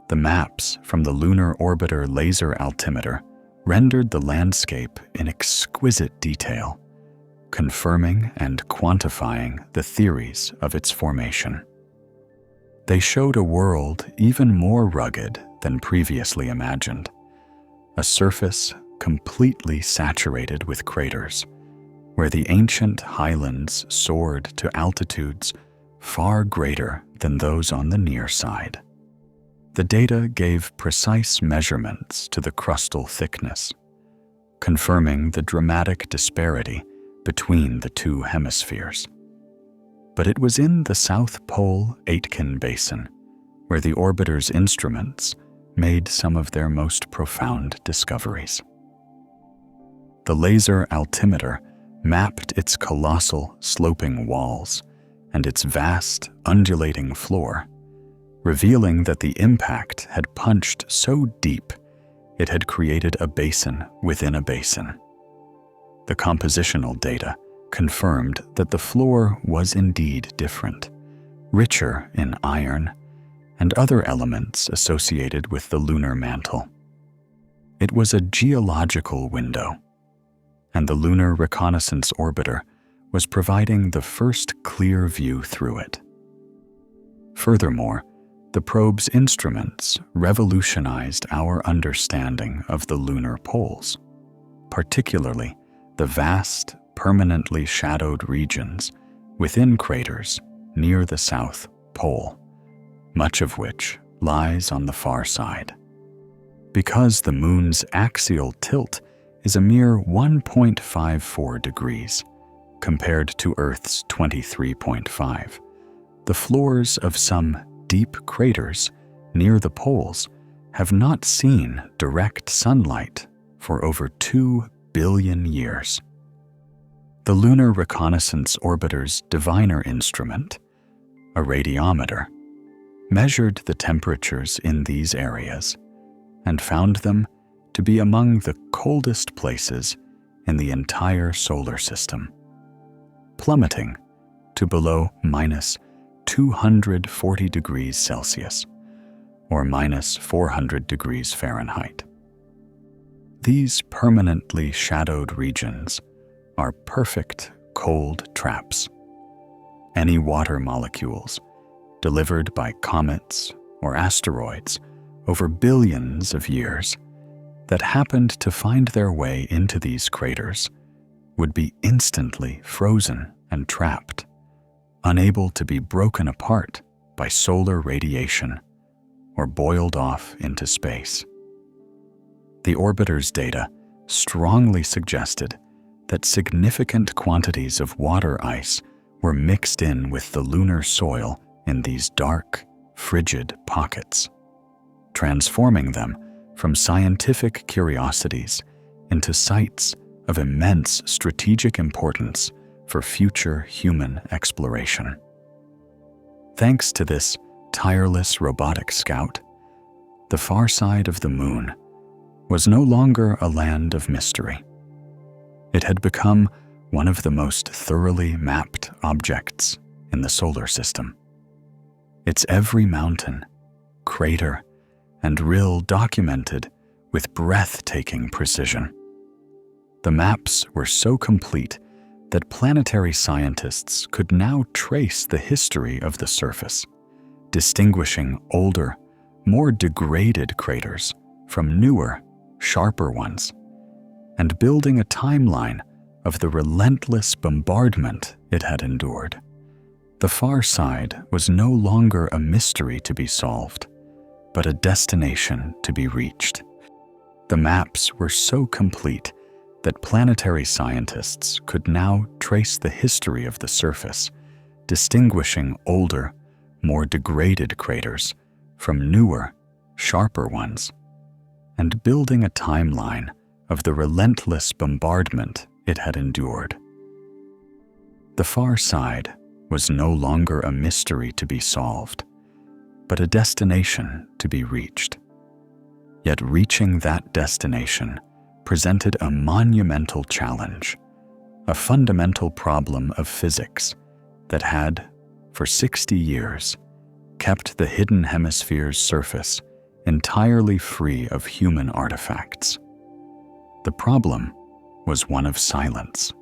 The maps from the Lunar Orbiter Laser Altimeter rendered the landscape in exquisite detail, confirming and quantifying the theories of its formation. They showed a world even more rugged than previously imagined, a surface completely saturated with craters, where the ancient highlands soared to altitudes far greater than those on the near side. The data gave precise measurements to the crustal thickness, confirming the dramatic disparity between the 2 hemispheres. But it was in the South Pole Aitken Basin where the orbiter's instruments made some of their most profound discoveries. The laser altimeter mapped its colossal sloping walls and its vast undulating floor, revealing that the impact had punched so deep it had created a basin within a basin. The compositional data confirmed that the floor was indeed different, richer in iron and other elements associated with the lunar mantle. It was a geological window, and the Lunar Reconnaissance Orbiter was providing the first clear view through it. Furthermore, the probe's instruments revolutionized our understanding of the lunar poles, particularly the vast, permanently shadowed regions within craters near the South Pole, much of which lies on the far side. Because the moon's axial tilt is a mere 1.54 degrees compared to Earth's 23.5, the floors of some deep craters near the poles have not seen direct sunlight for over 2 billion years. The Lunar Reconnaissance Orbiter's diviner instrument, a radiometer, measured the temperatures in these areas and found them to be among the coldest places in the entire solar system, plummeting to below minus 240 degrees Celsius, or minus 400 degrees Fahrenheit. These permanently shadowed regions are perfect cold traps. Any water molecules delivered by comets or asteroids over billions of years that happened to find their way into these craters would be instantly frozen and trapped, unable to be broken apart by solar radiation or boiled off into space. The orbiter's data strongly suggested that significant quantities of water ice were mixed in with the lunar soil in these dark, frigid pockets, transforming them from scientific curiosities into sites of immense strategic importance for future human exploration. Thanks to this tireless robotic scout, the far side of the moon was no longer a land of mystery. It had become one of the most thoroughly mapped objects in the solar system. Its every mountain, crater, and rill documented with breathtaking precision. The maps were so complete that planetary scientists could now trace the history of the surface, distinguishing older, more degraded craters from newer, sharper ones, and building a timeline of the relentless bombardment it had endured. The far side was no longer a mystery to be solved, but a destination to be reached. The maps were so complete that planetary scientists could now trace the history of the surface, distinguishing older, more degraded craters from newer, sharper ones, and building a timeline of the relentless bombardment it had endured. The far side was no longer a mystery to be solved, but a destination to be reached. Yet reaching that destination presented a monumental challenge, a fundamental problem of physics that had, for 60 years, kept the hidden hemisphere's surface entirely free of human artifacts. The problem was one of silence.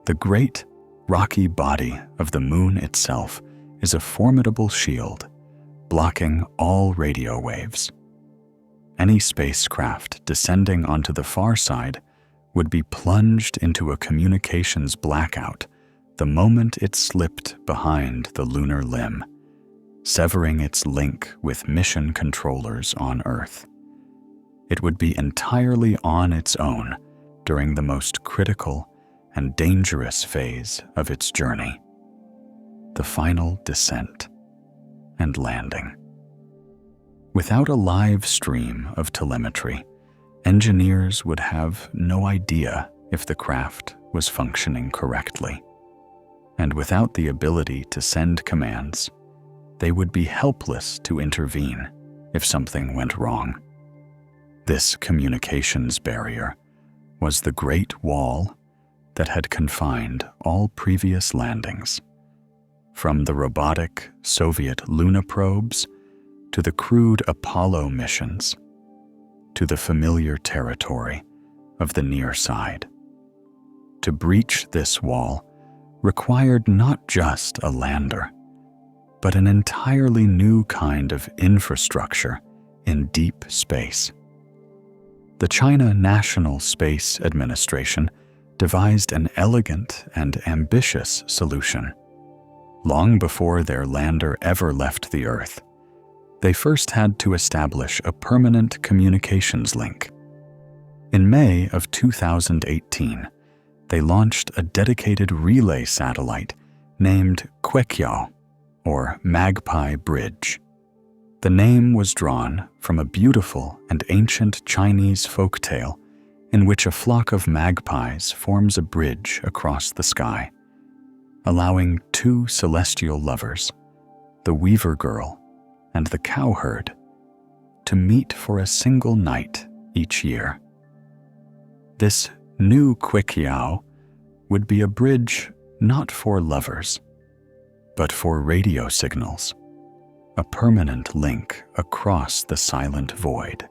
The great, rocky body of the moon itself is a formidable shield, blocking all radio waves. Any spacecraft descending onto the far side would be plunged into a communications blackout the moment it slipped behind the lunar limb, severing its link with mission controllers on Earth. It would be entirely on its own during the most critical and dangerous phase of its journey, the final descent and landing. Without a live stream of telemetry, engineers would have no idea if the craft was functioning correctly. And without the ability to send commands, they would be helpless to intervene if something went wrong. This communications barrier was the Great Wall that had confined all previous landings, from the robotic Soviet Luna probes to the crude Apollo missions, to the familiar territory of the near side. To breach this wall required not just a lander, but an entirely new kind of infrastructure in deep space. The China National Space Administration devised an elegant and ambitious solution. Long before their lander ever left the Earth, they first had to establish a permanent communications link. In May of 2018, they launched a dedicated relay satellite named Queqiao, or Magpie Bridge. The name was drawn from a beautiful and ancient Chinese folktale in which a flock of magpies forms a bridge across the sky, allowing two celestial lovers, the weaver girl and the cowherd, to meet for a single night each year. This new Queqiao would be a bridge not for lovers, but for radio signals, a permanent link across the silent void.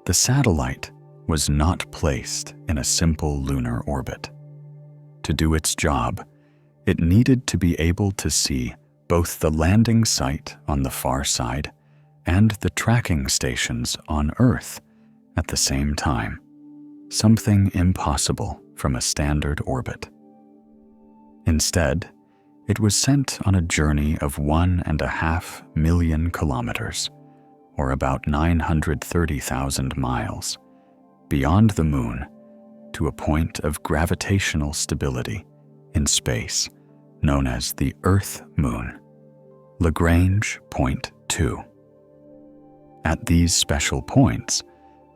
The satellite was not placed in a simple lunar orbit. To do its job, it needed to be able to see both the landing site on the far side and the tracking stations on Earth at the same time, something impossible from a standard orbit. Instead, it was sent on a journey of 1.5 million kilometers, or about 930,000 miles, beyond the moon to a point of gravitational stability in space known as the Earth Moon, Lagrange Point 2. At these special points,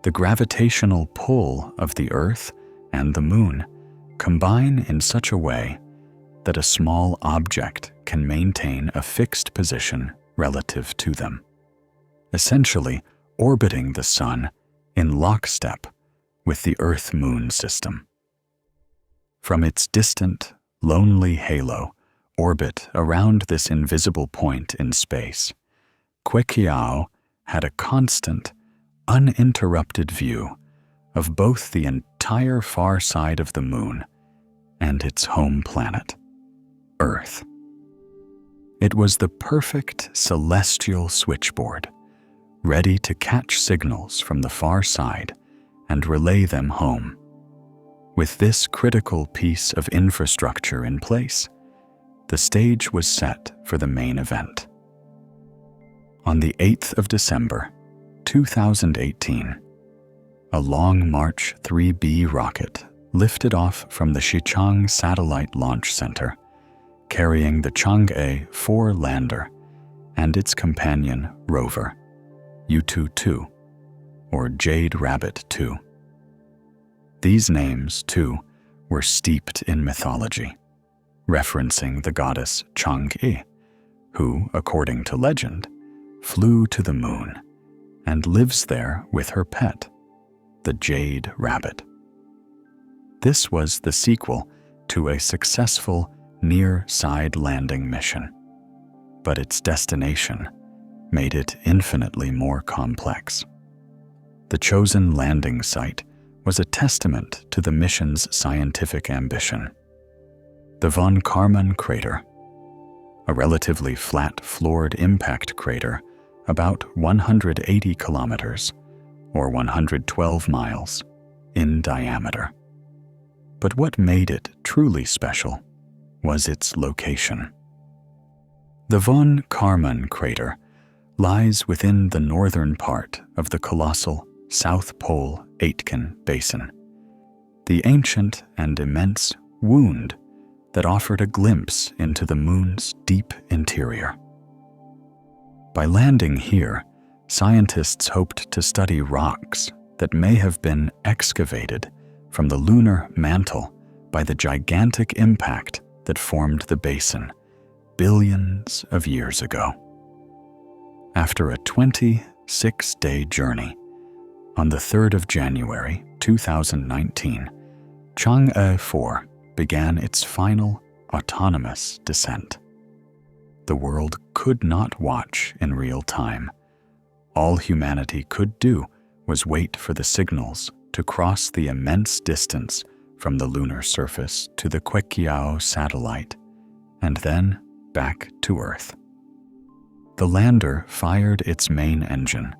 the gravitational pull of the Earth and the Moon combine in such a way that a small object can maintain a fixed position relative to them, essentially orbiting the Sun in lockstep with the Earth-Moon system. From its distant, lonely halo orbit around this invisible point in space, Queqiao had a constant, uninterrupted view of both the entire far side of the Moon and its home planet, Earth. It was the perfect celestial switchboard, ready to catch signals from the far side and relay them home. With this critical piece of infrastructure in place, the stage was set for the main event. On the 8th of December, 2018, a Long March 3B rocket lifted off from the Xichang Satellite Launch Center, carrying the Chang'e 4 lander and its companion rover, Yutu-2, or Jade Rabbit 2. These names, too, were steeped in mythology, referencing the goddess Chang'e, who, according to legend, flew to the Moon and lives there with her pet, the Jade Rabbit. This was the sequel to a successful near-side landing mission, but its destination made it infinitely more complex. The chosen landing site was a testament to the mission's scientific ambition. The von Karman crater, a relatively flat-floored impact crater about 180 kilometers, or 112 miles, in diameter. But what made it truly special was its location. The von Karman crater lies within the northern part of the colossal South Pole Aitken Basin, the ancient and immense wound that offered a glimpse into the Moon's deep interior. By landing here, scientists hoped to study rocks that may have been excavated from the lunar mantle by the gigantic impact that formed the basin billions of years ago. After a 26-day journey, on the 3rd of January 2019, Chang'e 4 began its final autonomous descent. The world could not watch in real time. All humanity could do was wait for the signals to cross the immense distance from the lunar surface to the Queqiao satellite, and then back to Earth. The lander fired its main engine,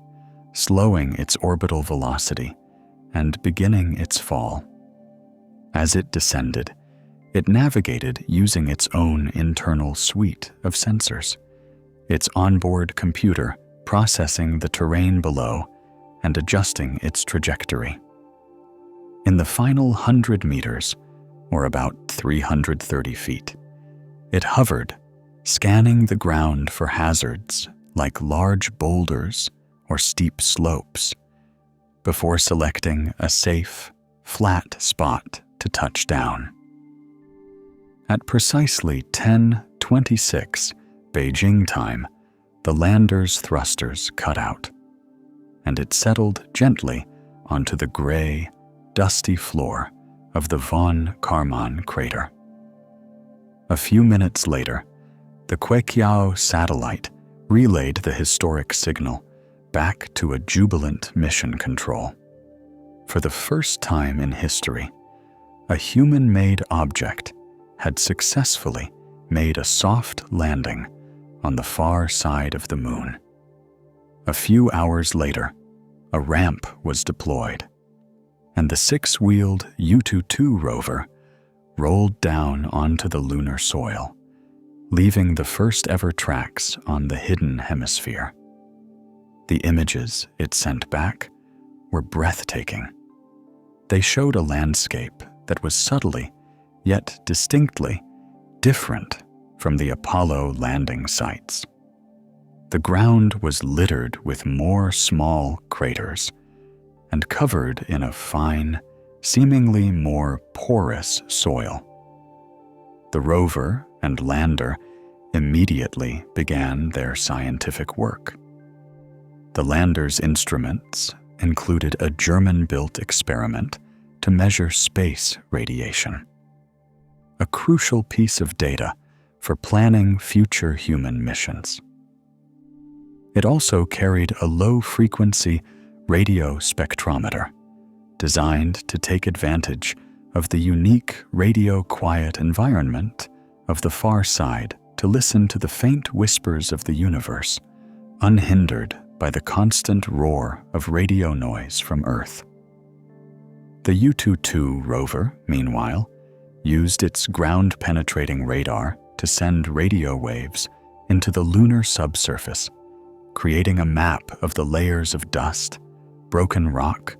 slowing its orbital velocity and beginning its fall. As it descended, it navigated using its own internal suite of sensors, its onboard computer processing the terrain below and adjusting its trajectory. In the final 100 meters, or about 330 feet, it hovered, scanning the ground for hazards like large boulders or steep slopes, before selecting a safe, flat spot to touch down. At precisely 10:26 Beijing time, the lander's thrusters cut out, and it settled gently onto the gray, dusty floor of the von Karman crater. A few minutes later, the Queqiao satellite relayed the historic signal back to a jubilant mission control. For the first time in history, a human-made object had successfully made a soft landing on the far side of the Moon. A few hours later, a ramp was deployed, and the 6-wheeled Yutu-2 rover rolled down onto the lunar soil, leaving the first-ever tracks on the hidden hemisphere. The images it sent back were breathtaking. They showed a landscape that was subtly, yet distinctly, different from the Apollo landing sites. The ground was littered with more small craters and covered in a fine, seemingly more porous soil. The rover and lander immediately began their scientific work. The lander's instruments included a German-built experiment to measure space radiation, a crucial piece of data for planning future human missions. It also carried a low-frequency radio spectrometer designed to take advantage of the unique radio-quiet environment of the far side to listen to the faint whispers of the universe, unhindered by the constant roar of radio noise from Earth. The U-22 rover, meanwhile, used its ground-penetrating radar to send radio waves into the lunar subsurface, creating a map of the layers of dust, broken rock,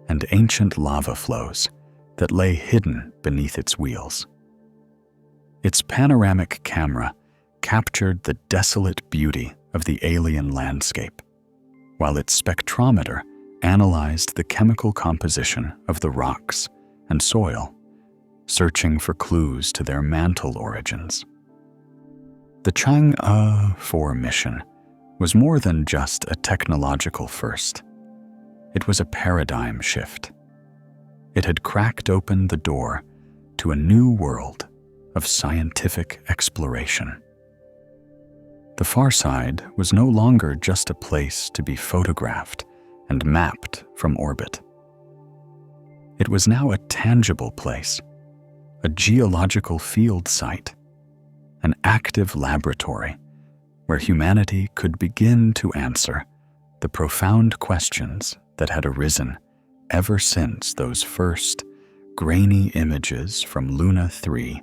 and ancient lava flows that lay hidden beneath its wheels. Its panoramic camera captured the desolate beauty of the alien landscape, while its spectrometer analyzed the chemical composition of the rocks and soil, searching for clues to their mantle origins. The Chang'e 4 mission was more than just a technological first. It was a paradigm shift. It had cracked open the door to a new world of scientific exploration. The far side was no longer just a place to be photographed and mapped from orbit. It was now a tangible place, a geological field site, an active laboratory where humanity could begin to answer the profound questions that had arisen ever since those first grainy images from Luna 3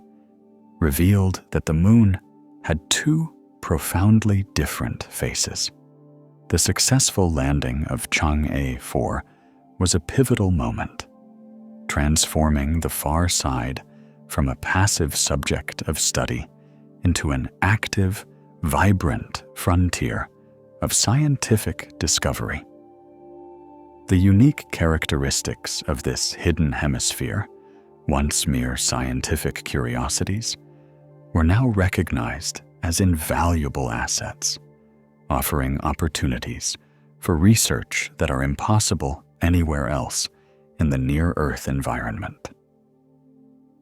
revealed that the moon had two profoundly different faces. The successful landing of Chang'e 4 was a pivotal moment, transforming the far side from a passive subject of study into an active, vibrant frontier of scientific discovery. The unique characteristics of this hidden hemisphere, once mere scientific curiosities, were now recognized as invaluable assets, offering opportunities for research that are impossible anywhere else in the near-Earth environment.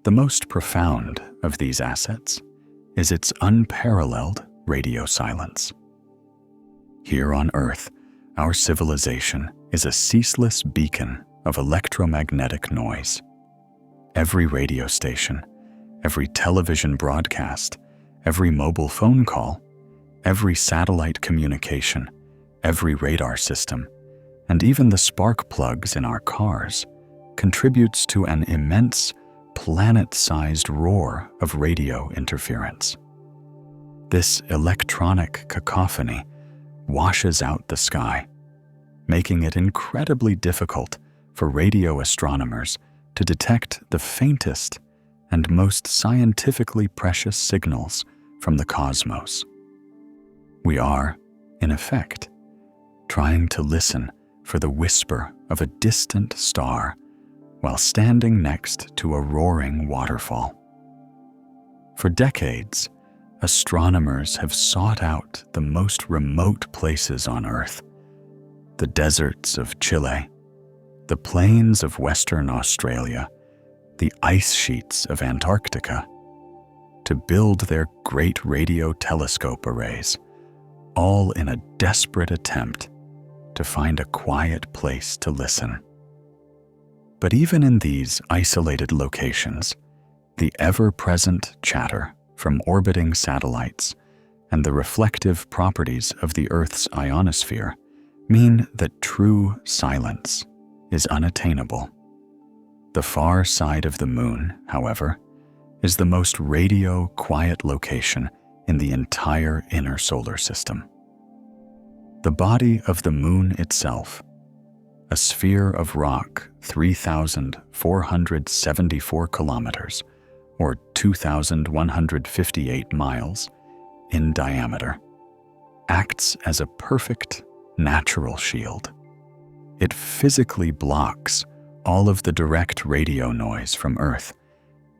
The most profound of these assets is its unparalleled radio silence. Here on Earth, our civilization is a ceaseless beacon of electromagnetic noise. Every radio station, every television broadcast, every mobile phone call, every satellite communication, every radar system, and even the spark plugs in our cars contributes to an immense, planet-sized roar of radio interference. This electronic cacophony washes out the sky, making it incredibly difficult for radio astronomers to detect the faintest and most scientifically precious signals from the cosmos. We are, in effect, trying to listen for the whisper of a distant star while standing next to a roaring waterfall. For decades, astronomers have sought out the most remote places on Earth, the deserts of Chile, the plains of Western Australia, the ice sheets of Antarctica, to build their great radio telescope arrays, all in a desperate attempt to find a quiet place to listen. But even in these isolated locations, the ever-present chatter from orbiting satellites and the reflective properties of the Earth's ionosphere mean that true silence is unattainable. The far side of the moon, however, is the most radio-quiet location in the entire inner solar system. The body of the moon itself, a sphere of rock 3,474 kilometers, or 2,158 miles, in diameter, acts as a perfect natural shield. It physically blocks all of the direct radio noise from Earth,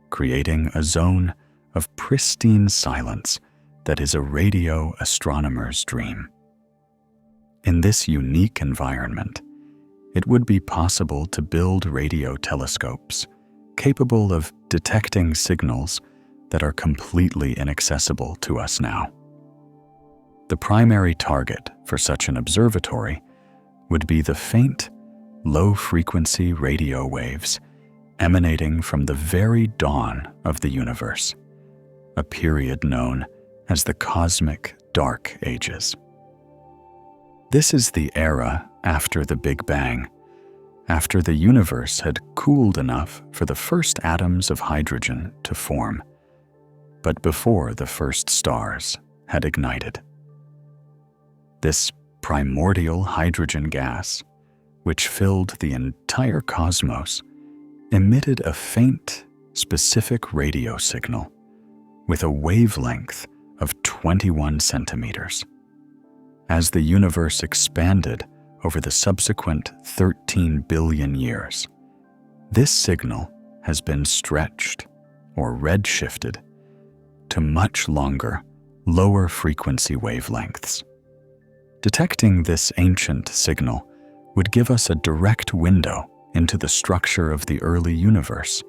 creating a zone of pristine silence that is a radio astronomer's dream. In this unique environment, it would be possible to build radio telescopes capable of detecting signals that are completely inaccessible to us now. The primary target for such an observatory would be the faint, low-frequency radio waves emanating from the very dawn of the universe, a period known as the cosmic dark ages. This is the era after the Big Bang, after the universe had cooled enough for the first atoms of hydrogen to form, but before the first stars had ignited. This primordial hydrogen gas, which filled the entire cosmos, emitted a faint, specific radio signal with a wavelength of 21 centimeters. As the universe expanded over the subsequent 13 billion years, this signal has been stretched or redshifted to much longer, lower frequency wavelengths. Detecting this ancient signal would give us a direct window into the structure of the early universe,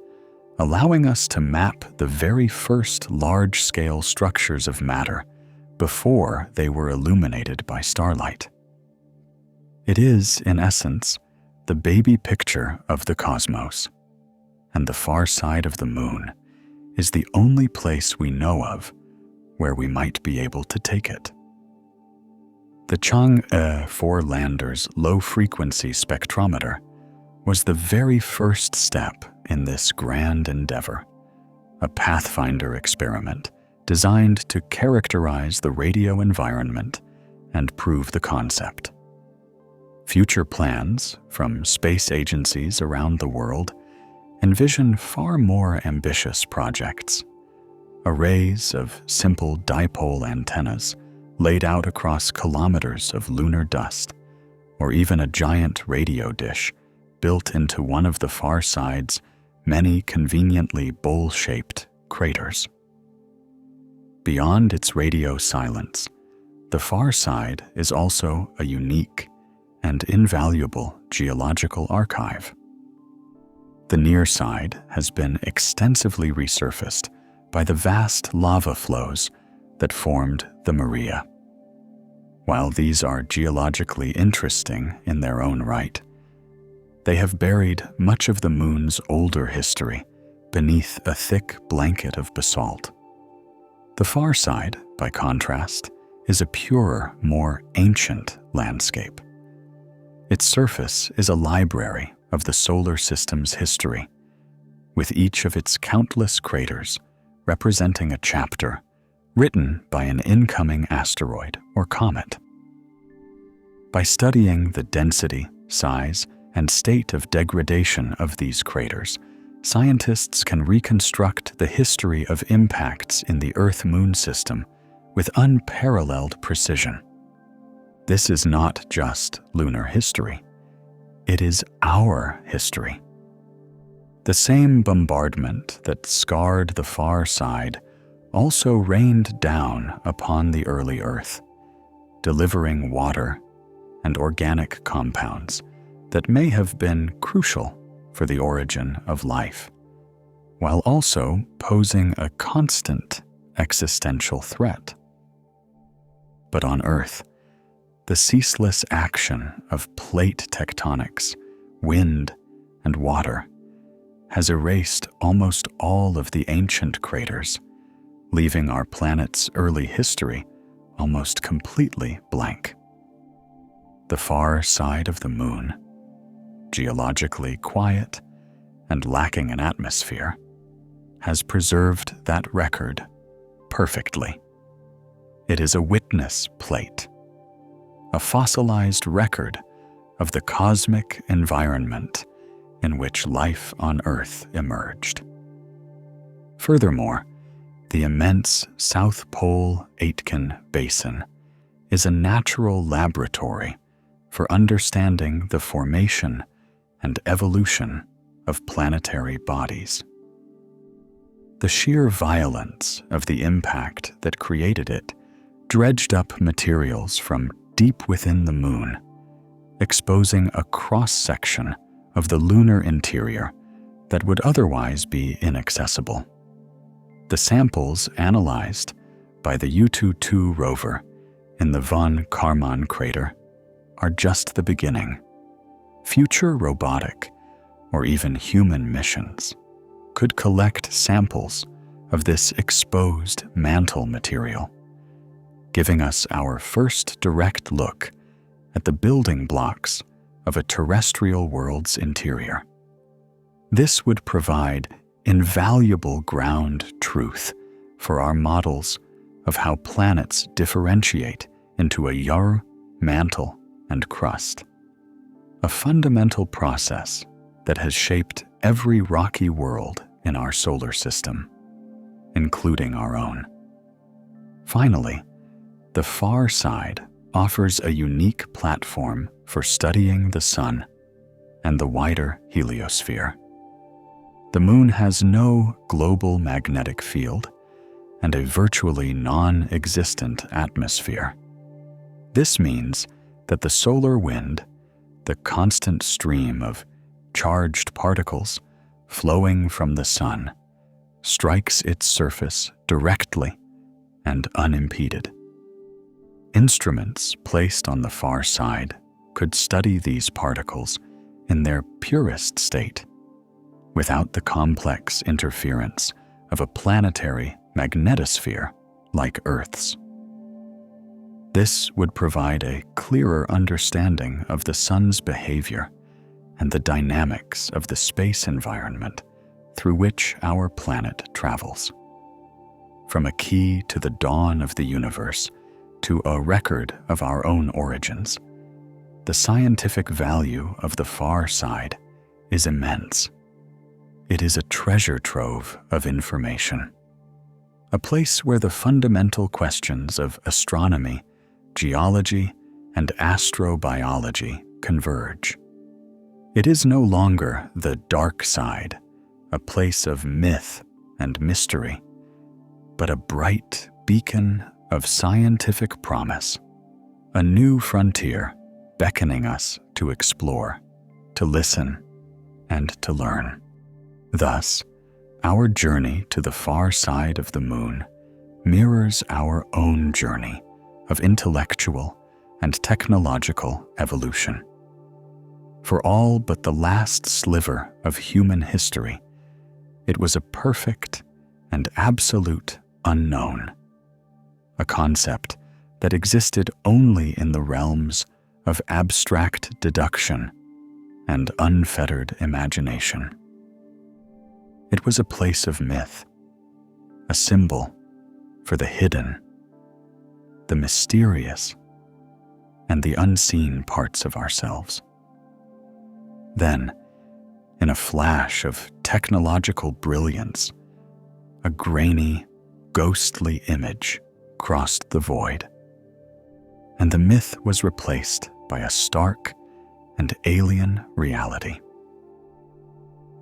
allowing us to map the very first large-scale structures of matter before they were illuminated by starlight. It is, in essence, the baby picture of the cosmos, and the far side of the moon is the only place we know of where we might be able to take it. The Chang'e 4 lander's low-frequency spectrometer was the very first step in this grand endeavor, a pathfinder experiment designed to characterize the radio environment and prove the concept. Future plans from space agencies around the world envision far more ambitious projects. Arrays of simple dipole antennas laid out across kilometers of lunar dust, or even a giant radio dish built into one of the far side's many conveniently bowl-shaped craters. Beyond its radio silence, the far side is also a unique and invaluable geological archive. The near side has been extensively resurfaced by the vast lava flows that formed the Maria. While these are geologically interesting in their own right, they have buried much of the moon's older history beneath a thick blanket of basalt. The far side, by contrast, is a purer, more ancient landscape. Its surface is a library of the solar system's history, with each of its countless craters representing a chapter written by an incoming asteroid or comet. By studying the density, size, and state of degradation of these craters, scientists can reconstruct the history of impacts in the Earth-Moon system with unparalleled precision. This is not just lunar history. It is our history. The same bombardment that scarred the far side also rained down upon the early Earth, delivering water and organic compounds that may have been crucial for the origin of life, while also posing a constant existential threat. But on Earth, the ceaseless action of plate tectonics, wind, and water has erased almost all of the ancient craters, leaving our planet's early history almost completely blank. The far side of the moon, geologically quiet and lacking an atmosphere, has preserved that record perfectly. It is a witness plate, a fossilized record of the cosmic environment in which life on Earth emerged. Furthermore, the immense South Pole Aitken Basin is a natural laboratory for understanding the formation and evolution of planetary bodies. The sheer violence of the impact that created it dredged up materials from deep within the moon, exposing a cross-section of the lunar interior that would otherwise be inaccessible. The samples analyzed by the Yutu-2 rover in the von Karman crater are just the beginning. Future robotic or even human missions could collect samples of this exposed mantle material, giving us our first direct look at the building blocks of a terrestrial world's interior. This would provide invaluable ground truth for our models of how planets differentiate into a yaru, mantle, and crust, a fundamental process that has shaped every rocky world in our solar system, including our own. Finally, the far side offers a unique platform for studying the Sun and the wider heliosphere. The Moon has no global magnetic field and a virtually non-existent atmosphere. This means that the solar wind, the constant stream of charged particles flowing from the Sun, strikes its surface directly and unimpeded. Instruments placed on the far side could study these particles in their purest state, without the complex interference of a planetary magnetosphere like Earth's. This would provide a clearer understanding of the Sun's behavior and the dynamics of the space environment through which our planet travels. From a key to the dawn of the universe to a record of our own origins, the scientific value of the far side is immense. It is a treasure trove of information, a place where the fundamental questions of astronomy, geology, and astrobiology converge. It is no longer the dark side, a place of myth and mystery, but a bright beacon of scientific promise, a new frontier beckoning us to explore, to listen, and to learn. Thus, our journey to the far side of the Moon mirrors our own journey of intellectual and technological evolution. For all but the last sliver of human history, it was a perfect and absolute unknown, a concept that existed only in the realms of abstract deduction and unfettered imagination. It was a place of myth, a symbol for the hidden, the mysterious, and the unseen parts of ourselves. Then, in a flash of technological brilliance, a grainy, ghostly image crossed the void, and the myth was replaced by a stark and alien reality.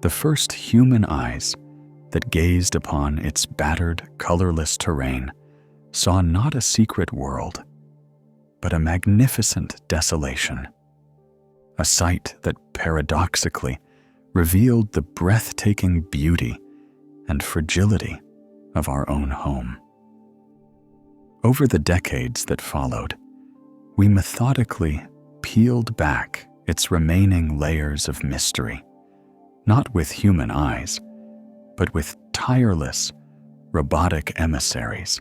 The first human eyes that gazed upon its battered, colorless terrain saw not a secret world, but a magnificent desolation, a sight that paradoxically revealed the breathtaking beauty and fragility of our own home. Over the decades that followed, we methodically peeled back its remaining layers of mystery, not with human eyes, but with tireless, robotic emissaries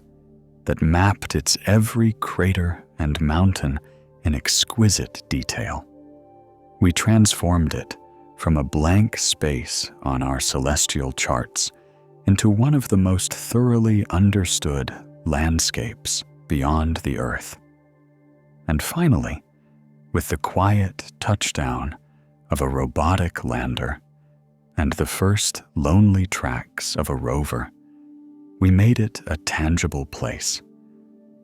that mapped its every crater and mountain in exquisite detail. We transformed it from a blank space on our celestial charts into one of the most thoroughly understood landscapes beyond the Earth. And finally, With the quiet touchdown of a robotic lander and the first lonely tracks of a rover, we made it a tangible place,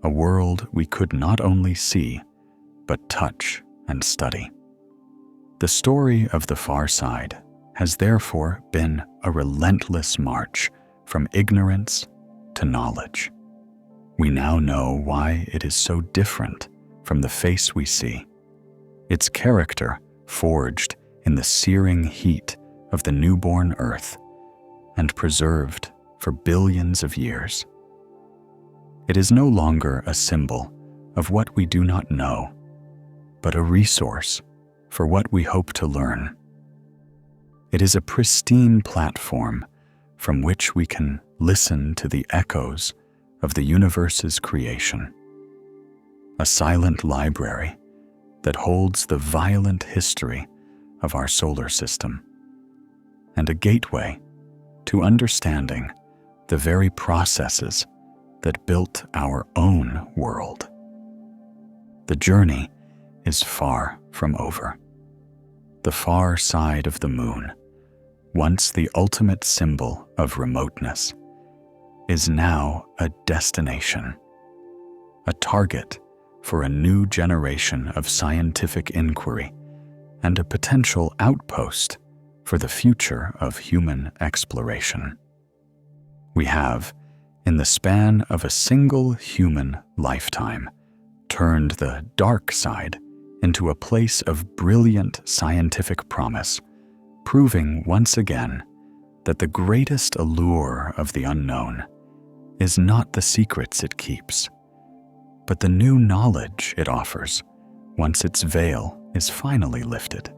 a world we could not only see, but touch and study. The story of the far side has therefore been a relentless march from ignorance to knowledge. We now know why it is so different from the face we see, its character forged in the searing heat of the newborn Earth and preserved for billions of years. It is no longer a symbol of what we do not know, but a resource for what we hope to learn. It is a pristine platform from which we can listen to the echoes of the universe's creation, a silent library that holds the violent history of our solar system, and a gateway to understanding the very processes that built our own world. The journey is far from over. The far side of the moon, once the ultimate symbol of remoteness, is now a destination, a target for a new generation of scientific inquiry and a potential outpost for the future of human exploration. We have, in the span of a single human lifetime, turned the dark side into a place of brilliant scientific promise, proving once again that the greatest allure of the unknown is not the secrets it keeps, but the new knowledge it offers once its veil is finally lifted.